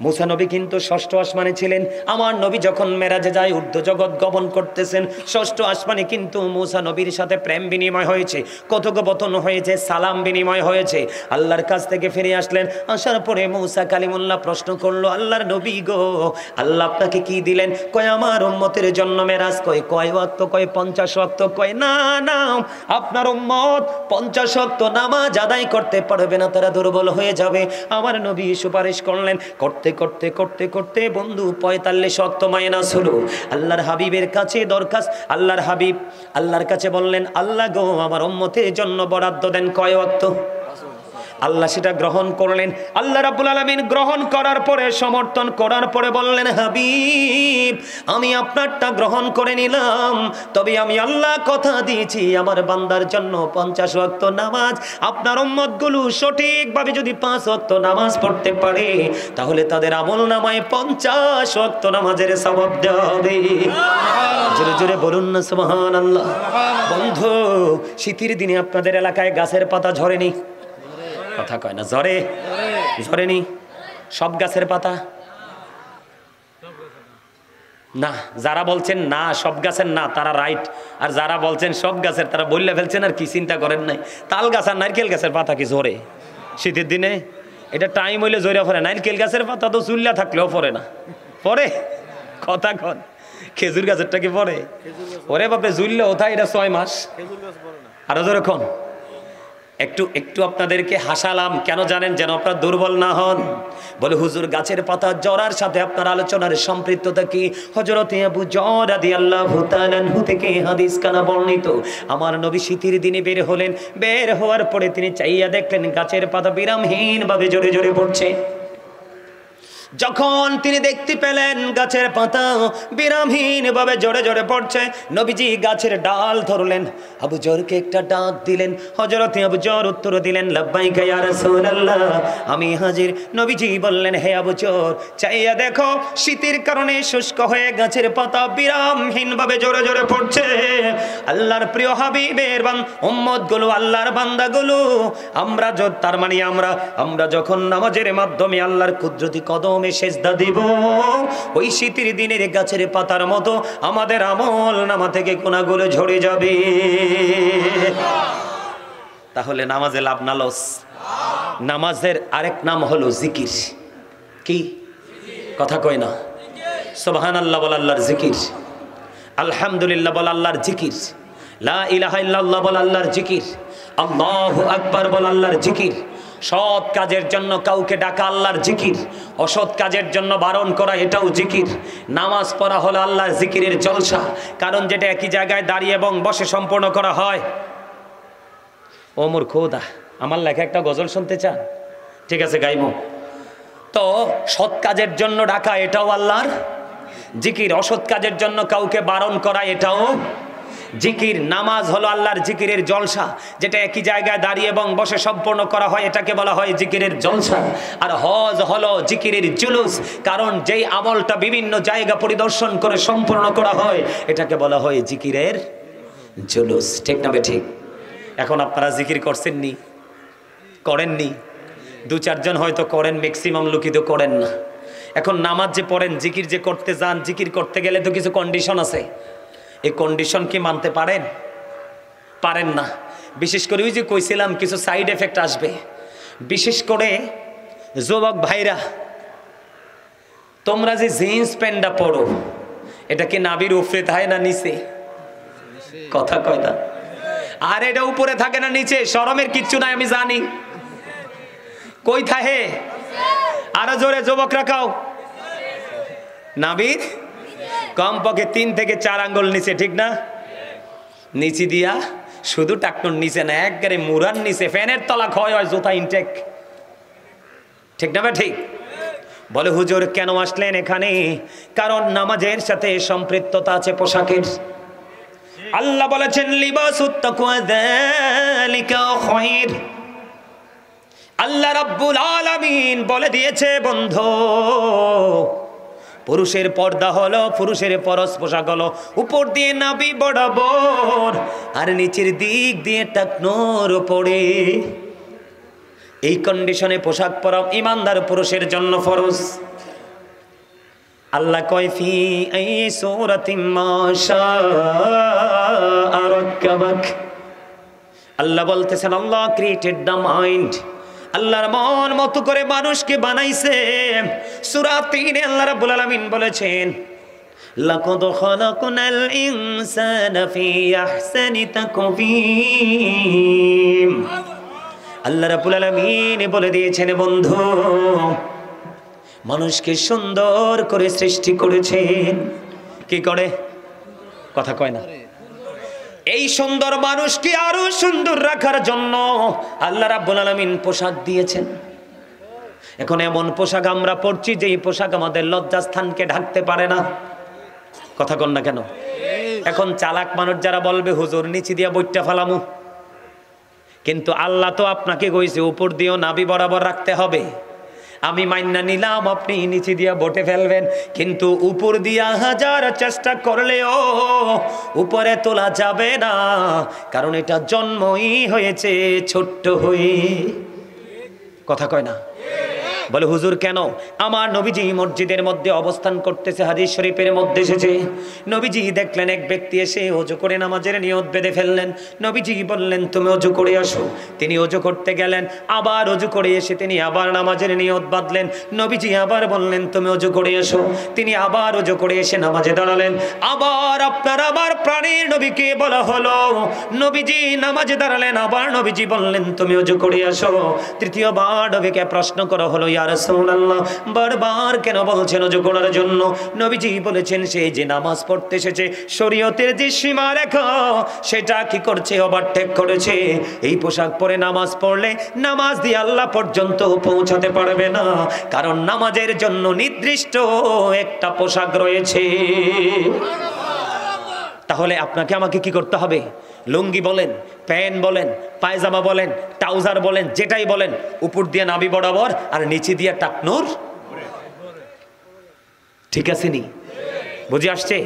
মুসা নবী কিন্তু 6ষ্ঠ আসমানে ছিলেন। আমার নবী যখন মেরাজে যায়, ঊর্ধ্ব জগৎ গমন করতেছেন, 6ষ্ঠ আসমানে কিন্তু মুসা নবীর সাথে প্রেম বিনিময় হয়েছে, কথোপকথন হয়েছে, সালাম বিনিময় হয়েছে। আল্লাহর কাছ থেকে ফিরে আসলেন, আসার পরে মুসা কালিমুল্লাহ প্রশ্ন করলো, আল্লাহর নবী গো, আল্লাহ আপনাকে কি দিলেন? কয় আমার উম্মতের জন্য মেরাজ। কয় ওয়াক্ত? কয় 50 ওয়াক্ত। কয় না না, আপনার উম্মত 50 ওয়াক্ত নামাজ আদায় করতে পারবে না, তারা দুর্বল হয়ে যাবে। আমার নবী সুপারিশ করলেন, করতে করতে করতে করতে বন্ধু 45 ওয়াক্ত মাইনাস হলো। আল্লাহর হাবিবের কাছে দরখাস্ত, আল্লাহর হাবিব আল্লাহর কাছে বললেন, আল্লাহ গো, আমার উম্মতের জন্য বরাদ্দ দেন কয় ওয়াক্ত? আল্লাহ সেটা গ্রহণ করলেন। আল্লাহ রাব্বুল আলামিন গ্রহণ করার পরে, সমর্থন করার পরে বললেন, হাবিব আমি আপনারটা গ্রহণ করে নিলাম, তবে আমি আল্লাহ কথা দিয়েছি আমার বান্দার জন্য 50 ওয়াক্ত নামাজ। আপনার উম্মতগুলো সঠিকভাবে যদি 5 ওয়াক্ত নামাজ পড়তে পারে তাহলে তাদের আমলনামায় 50 ওয়াক্ত নামাজের সওয়াব দেওয়া হবে। জোরে জোরে বলুন না সুবহানাল্লাহ। বন্ধু, শীতের দিনে আপনাদের এলাকায় গাছের পাতা ঝরেনি? কথা কয় না, ঝরে? ঝরেনি? সব গাছের পাতা না। যারা বলছেন না সব গাছের না, তারা রাইট। আর যারা বলছেন সব গাছের, তারা বললে ফেলছেন আর কি, চিন্তা করেন নাই। তাল গাছ আর নারকেল গাছের পাতা কি ঝরে শীতের দিনে? এটা টাইম হইলে ঝরে পড়ে। নারকেল গাছের পাতা তো চুল্লা থাকলেও পড়ে না। পরে কথা কন, খেজুর গাছেরটা কি পড়ে? ওরে বাপরে, জুল্লে ওঠা এটা 6 মাস। আরো যেরকম একটু একটু আপনাদেরকে হাসালাম, কেন জানেন? যেন আপনারা দুর্বল না হন। বলে হুজুর, গাছের পাতা জড়ার সাথে আপনার আলোচনার সম্পৃক্ততা কি? হযরত আবু যর রাদিয়াল্লাহু তাআলা আনহু থেকে হাদিস কানা বর্ণিত, আমার নবী শীতের দিনে বের হলেন। বের হওয়ার পরে তিনি চাইয়া দেখলেন গাছের পাতা বিরামহীন ভাবে জোরে জোরে পড়ছে। যখন তিনি দেখতে পেলেন গাছের পাতা বিরামহীন ভাবে জোরে জোরে পড়ছে, নবীজি গাছের ডাল ধরলেন, আবু যরকে একটা ডাক দিলেন। হযরত আবু যর উত্তর দিলেন, লাব্বাইকা ইয়া রাসূলুল্লাহ, আমি হাজির। নবীজি বললেন, হে আবু যর, চাইয়া দেখো শীতের কারণে শুষ্ক হয়ে গাছের পাতা বিরামহীন ভাবে জোরে জোরে পড়ছে। আল্লাহর প্রিয় হাবিবের উম্মতগুলো, আল্লাহর বান্দাগুলো, আমরা তার মানে আমরা যখন নামাজের মাধ্যমে আল্লাহর কুদরতি কদমে প্রথমে সেজদা দিব, ওই শীতের দিনের গাছের পাতার মতো আমাদের আমল নামা থেকে গুনাহগুলো ঝরে যাবে। তাহলে নামাজে লাভ না লস? নামাজের আরেক নাম হলো জিকির। কি কথা কয় না? সুবহানাল্লাহ বল আল্লাহর জিকির, আলহামদুলিল্লাহ বল আল্লাহর জিকির, লা ইলাহা ইল্লাল্লাহ বল আল্লাহর জিকির, আল্লাহু আকবার বল আল্লাহর জিকির। সৎ কাজের জন্য কাউকে ডাকা আল্লাহর জিকির, অসৎ কাজের জন্য বারণ করা এটাও জিকির। নামাজ পড়া হলো আল্লাহর জিকিরের জলসা, কারণ যেটা একই জায়গায় দাঁড়িয়ে এবং বসে সম্পূর্ণ করা হয়। ও মোর খোদা, আমার লেখা একটা গজল শুনতে চান? ঠিক আছে, গাইবো। তো সৎ কাজের জন্য ডাকা এটাও আল্লাহর জিকির, অসৎ কাজের জন্য কাউকে বারণ করা এটাও জিকির। নামাজ হলো আল্লাহর জিকিরের জলসা, যেটা একই জায়গায় দাঁড়িয়ে এবং বসে সম্পূর্ণ করা হয়, এটাকে বলা হয় জিকিরের জলসা। আর হজ হলো জিকিরের জুলুস, কারণ যেই আমলটা বিভিন্ন জায়গা পরিদর্শন করে সম্পূর্ণ করা হয়, এটাকে বলা হয় জিকিরের জুলুস। ঠিক না ঠিক? এখন আপনারা জিকির করছেননি? করেননি? দু চারজন হয়তো করেন, ম্যাক্সিমাম লোকই তো করেন না। এখন নামাজ যে পড়েন, জিকির যে করতে যান, জিকির করতে গেলে তো কিছু কন্ডিশন আছে। এই কন্ডিশন কি মানতে পারেন? পারেন না। বিশেষ করে ওই যে কইছিলাম কিছু সাইড এফেক্ট আসবে। বিশেষ করে যুবক ভাইরা, তোমরা যে জিন্স প্যান্টটা পরো, এটা কি নাভির উপরে থাকে না নিচে? কথা কয় না? আর এটা উপরে থাকে না নিচে? শরমের কিচ্ছু নাই, আমি জানি। কই থাকে? আরো জোরে যুবকরা কাও। নাভির কমপক্ষে 3 থেকে 4 আঙ্গুল নিচে, ঠিক না? নিচে দিয়া শুধু টাকনুর নিচে না, একবারে মুরার নিচে, ফ্যানের তলা ক্ষয় হয়, জুতা ইনটেক। ঠিক না? ঠিক। বলে হুজুর কেন আসলেন এখানে? কারণ নামাজের সাথে সম্পৃক্ততা আছে পোশাকের। আল্লাহ বলেছেন লিবাসুত তাকওয়া যালিকা খায়র। আল্লাহ রাব্বুল আলামিন বলে দিয়েছে বন্ধু, পুরুষের পর্দা হলো, পুরুষের পরশ পোশাক হলো উপর দিয়ে নাভি বরাবর আর নিচের দিক দিয়ে টাকনোর উপরে। এই কন্ডিশনে পোশাক পরা ইমানদার পুরুষের জন্য ফরজ। আল্লাহ কয় ফি আই সূরাতিন মা শাআ রাক্কাবাক। আল্লাহ বলতেছেন আল্লাহ ক্রিয়েটেড দ্য মাইন্ড, আল্লাহর মন মতো করে মানুষকে বানাইছে। সূরা 3 আল্লাহ রাব্বুল আলামিন বলেছেন লাকাদ খালাকনাল ইনসানা ফি আহসানি তাকওয়িম। আল্লাহ রাব্বুল আলামিন বলে দিয়েছেন বন্ধু, মানুষকে সুন্দর করে সৃষ্টি করেছেন। কি করে? কথা কয় না? এই সুন্দর মানুষকে আরো সুন্দর রাখার জন্য আল্লাহ রাব্বুল আলামিন পোশাক দিয়েছেন। এখন এমন পোশাক আমরা পরছি যে এই পোশাক আমাদের লজ্জাস্থানকে ঢাকতে পারে না। কথা কন না কেন? এখন চালাক মানুষ যারা বলবে হুজুর নিচে দিয়া বইটা ফেলামু, কিন্তু আল্লাহ তো আপনাকে কইছে উপর দিয়েও নাভি বরাবর রাখতে হবে। আমি মাইন্না নিলাম আপনি নিচে দিয়া বটে ফেলবেন, কিন্তু উপর দিয়া হাজার চেষ্টা করলেও উপরে তোলা যাবে না, কারণ এটা জন্মই হয়েছে ছোট্ট হয়ে। কথা কয় না? বলে হুজুর কেন? আমার নবীজি মসজিদের মধ্যে অবস্থান করতেছে, হাদিস শরীফের মধ্যে এসেছে নবীজি দেখলেন এক ব্যক্তি এসে ওযু করে নামাজের নিয়ত বেঁধে ফেললেন। নবীজি বললেন তুমি ওযু করে আসো। তিনি ওযু করতে গেলেন, আবার ওযু করে এসে তিনি আবার নামাজের নিয়ত বাঁধলেন। নবীজি আবার বললেন তুমি ওযু করে এসো। তিনি আবার ওযু করে এসে নামাজে দাঁড়ালেন। আবার আপনার আমার প্রাণের নবীকে বলা হলো, নবীজি নামাজে দাঁড়ালেন, আবার নবীজি বললেন তুমি ওযু করে আসো। তৃতীয়বার নবীকে প্রশ্ন করা হলো ইয়া রাসূলুল্লাহ বারবার কেন বলছেন ওযু করার জন্য? নবীজি বলেছেন সে যে নামাজ পড়তে এসেছে শরীয়তের যে সীমারেখা সেটা কি করছে? ওভারটেক করেছে। এই পোশাক পরে নামাজ পড়লে নামাজ দিয়ে আল্লাহ পর্যন্ত পৌঁছাতে পারবে না, কারণ নামাজের জন্য নির্দিষ্ট একটা পোশাক রয়েছে। তাহলে আপনাকে আমাকে কি করতে হবে? লুঙ্গি বলেন, প্যান্ট বলেন, পায়জামা বলেন, ট্রাউজার বলেন, যেটাই বলেন উপর দিয়ে নাভি বরাবর আর নিচে দিয়ে টাকনুর। ঠিক আছে নি? বুঝে আসছে?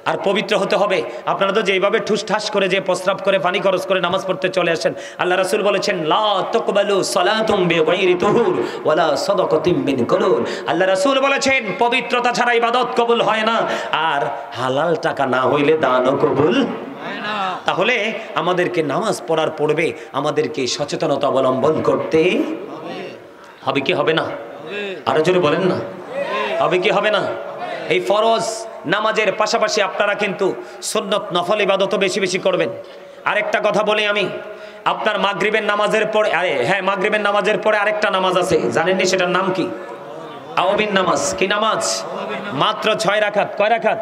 আর পবিত্র হতে হবে। আপনারা তো যেইভাবে ঠুসঠাস করে যে প্রস্রাব করে পানি খরচ করে নামাজ পড়তে চলে আসেন, আল্লাহ রাসূল বলেছেন লা তাকবালু সালাতুম বিগাইরি তুহুর ওয়ালা সাদাকাতিম মিন কুলুল। আল্লাহ রাসূল বলেছেন পবিত্রতা ছাড়া ইবাদত কবুল হয় না, আর হালাল টাকা না হইলে দানও কবুল হয় না। তাহলে আমাদেরকে নামাজ পড়ার পড়বে আমাদেরকে সচেতনতা অবলম্বন করতে হবে কি হবে না? আরো জোরে বলেন না, হবে কি হবে না? এই ফরজ নামাজের পাশাপাশি আপনারা কিন্তু সুন্নত নফল ইবাদতও বেশি বেশি করবেন। আরেকটা কথা বলি আমি, আপনার মাগরিবের নামাজের পরে, হ্যাঁ মাগরিবের নামাজের পরে আরেকটা নামাজ আছে, জানেননি সেটার নাম কি? আওয়াবিন নামাজ। কি নামাজ? মাত্র 6 রাকাত। কয় রাকাত?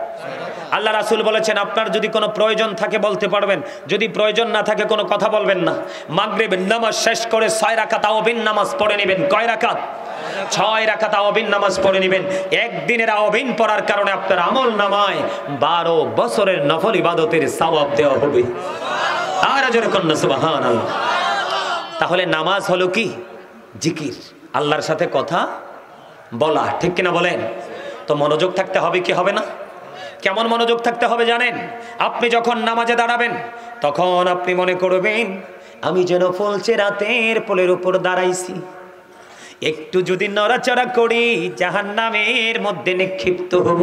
আল্লাহ রাসূল বলেছেন আপনার যদি কোনো প্রয়োজন থাকে বলতে পারবেন, যদি প্রয়োজন না থাকে কোনো কথা বলবেন না। মাগরিবের নামাজ শেষ করে 6 রাকাত আওয়াবিন নামাজ পড়ে নেবেন। কয় রাকাত? 6 রাকাত আওয়াবিন নামাজ পড়ে নেবেন। একদিনের আওয়াবিন পড়ার কারণে আপনার আমল নামায় 12 বছরের নফল ইবাদতের সওয়াব দেওয়া হবে। আর জোরে কন্না সুবহানাল্লাহ। তাহলে নামাজ হলো কি? জিকির, আল্লাহর সাথে কথা বলা, ঠিক কিনা বলেন? তো মনোযোগ থাকতে হবে কি হবে না? কেমন মনোযোগ থাকতে হবে জানেন? আপনি যখন নামাজে দাঁড়াবেন তখন আপনি মনে করবেন আমি যেন ফলছে রাতের পোলের উপর দাঁড়াইছি, একটু যদি নড়াচড়া করি জাহান্নামের মধ্যে নিক্ষিপ্ত হব।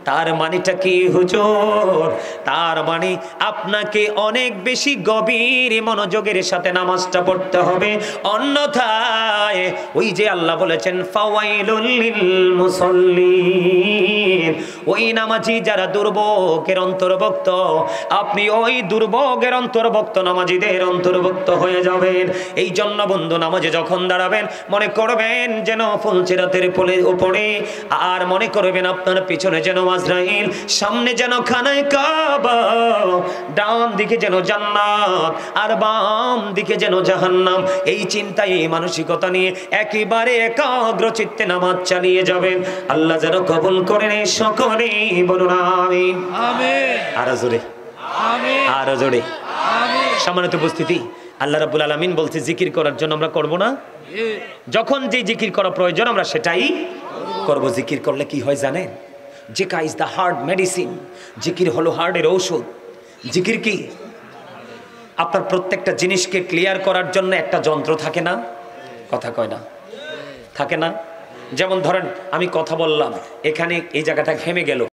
তার মানেটা কি হুজুর? তার মানে আপনাকে অনেক বেশি গভীর মনোযোগের সাথে নামাজটা পড়তে হবে, অন্যথায় ওই যে আল্লাহ বলেছেন ফাওয়াইলুল লিল মুসাল্লিন, ওই নামাজি যারা দুর্ভোগের অন্তর্ভুক্ত, আপনি ওই দুর্ভোগের অন্তর্ভুক্ত নামাজিদের অন্তর্ভুক্ত হয়ে যাবেন। এই জন্য বন্ধু নামাজে যখন দাঁড়াবেন মনে করবেন যেন ফুলচেরাতের পোলের উপরে, আর মনে করবেন আপনার পিছনে যেন আজরাইল, সামনে যেন খানায় কাবা, ডান দিকে যেন জান্নাত আর বাম দিকে যেন জাহান্নাম। এই চিন্তায় এই মানসিকতা নিয়ে একেবারে একাগ্র চিত্তে নামাজ চালিয়ে যাবেন। আল্লাহ যেন কবুল করেন সকলে বলুন আমিন। আমিন। আরো জোরে আমিন, আরো জোরে আমিন। সম্মানিত উপস্থিতি, আল্লাহ রাব্বুল আলামিন বলছে জিকির করার জন্য আমরা করব না? যখন যে জিকির করা প্রয়োজন আমরা সেটাই করব। জিকির করলে কি হয় জানেন? জিকির ইজ দ্য হার্ট মেডিসিন। জিকির হলো হার্টের ঔষধ। জিকির কি? আপনার প্রত্যেকটা জিনিসকে ক্লিয়ার করার জন্য একটা যন্ত্র থাকে না? কথা কয় না? থাকে না? যেমন ধরেন আমি কথা বললাম, এখানে এই জায়গাটা ঘেমে গেল,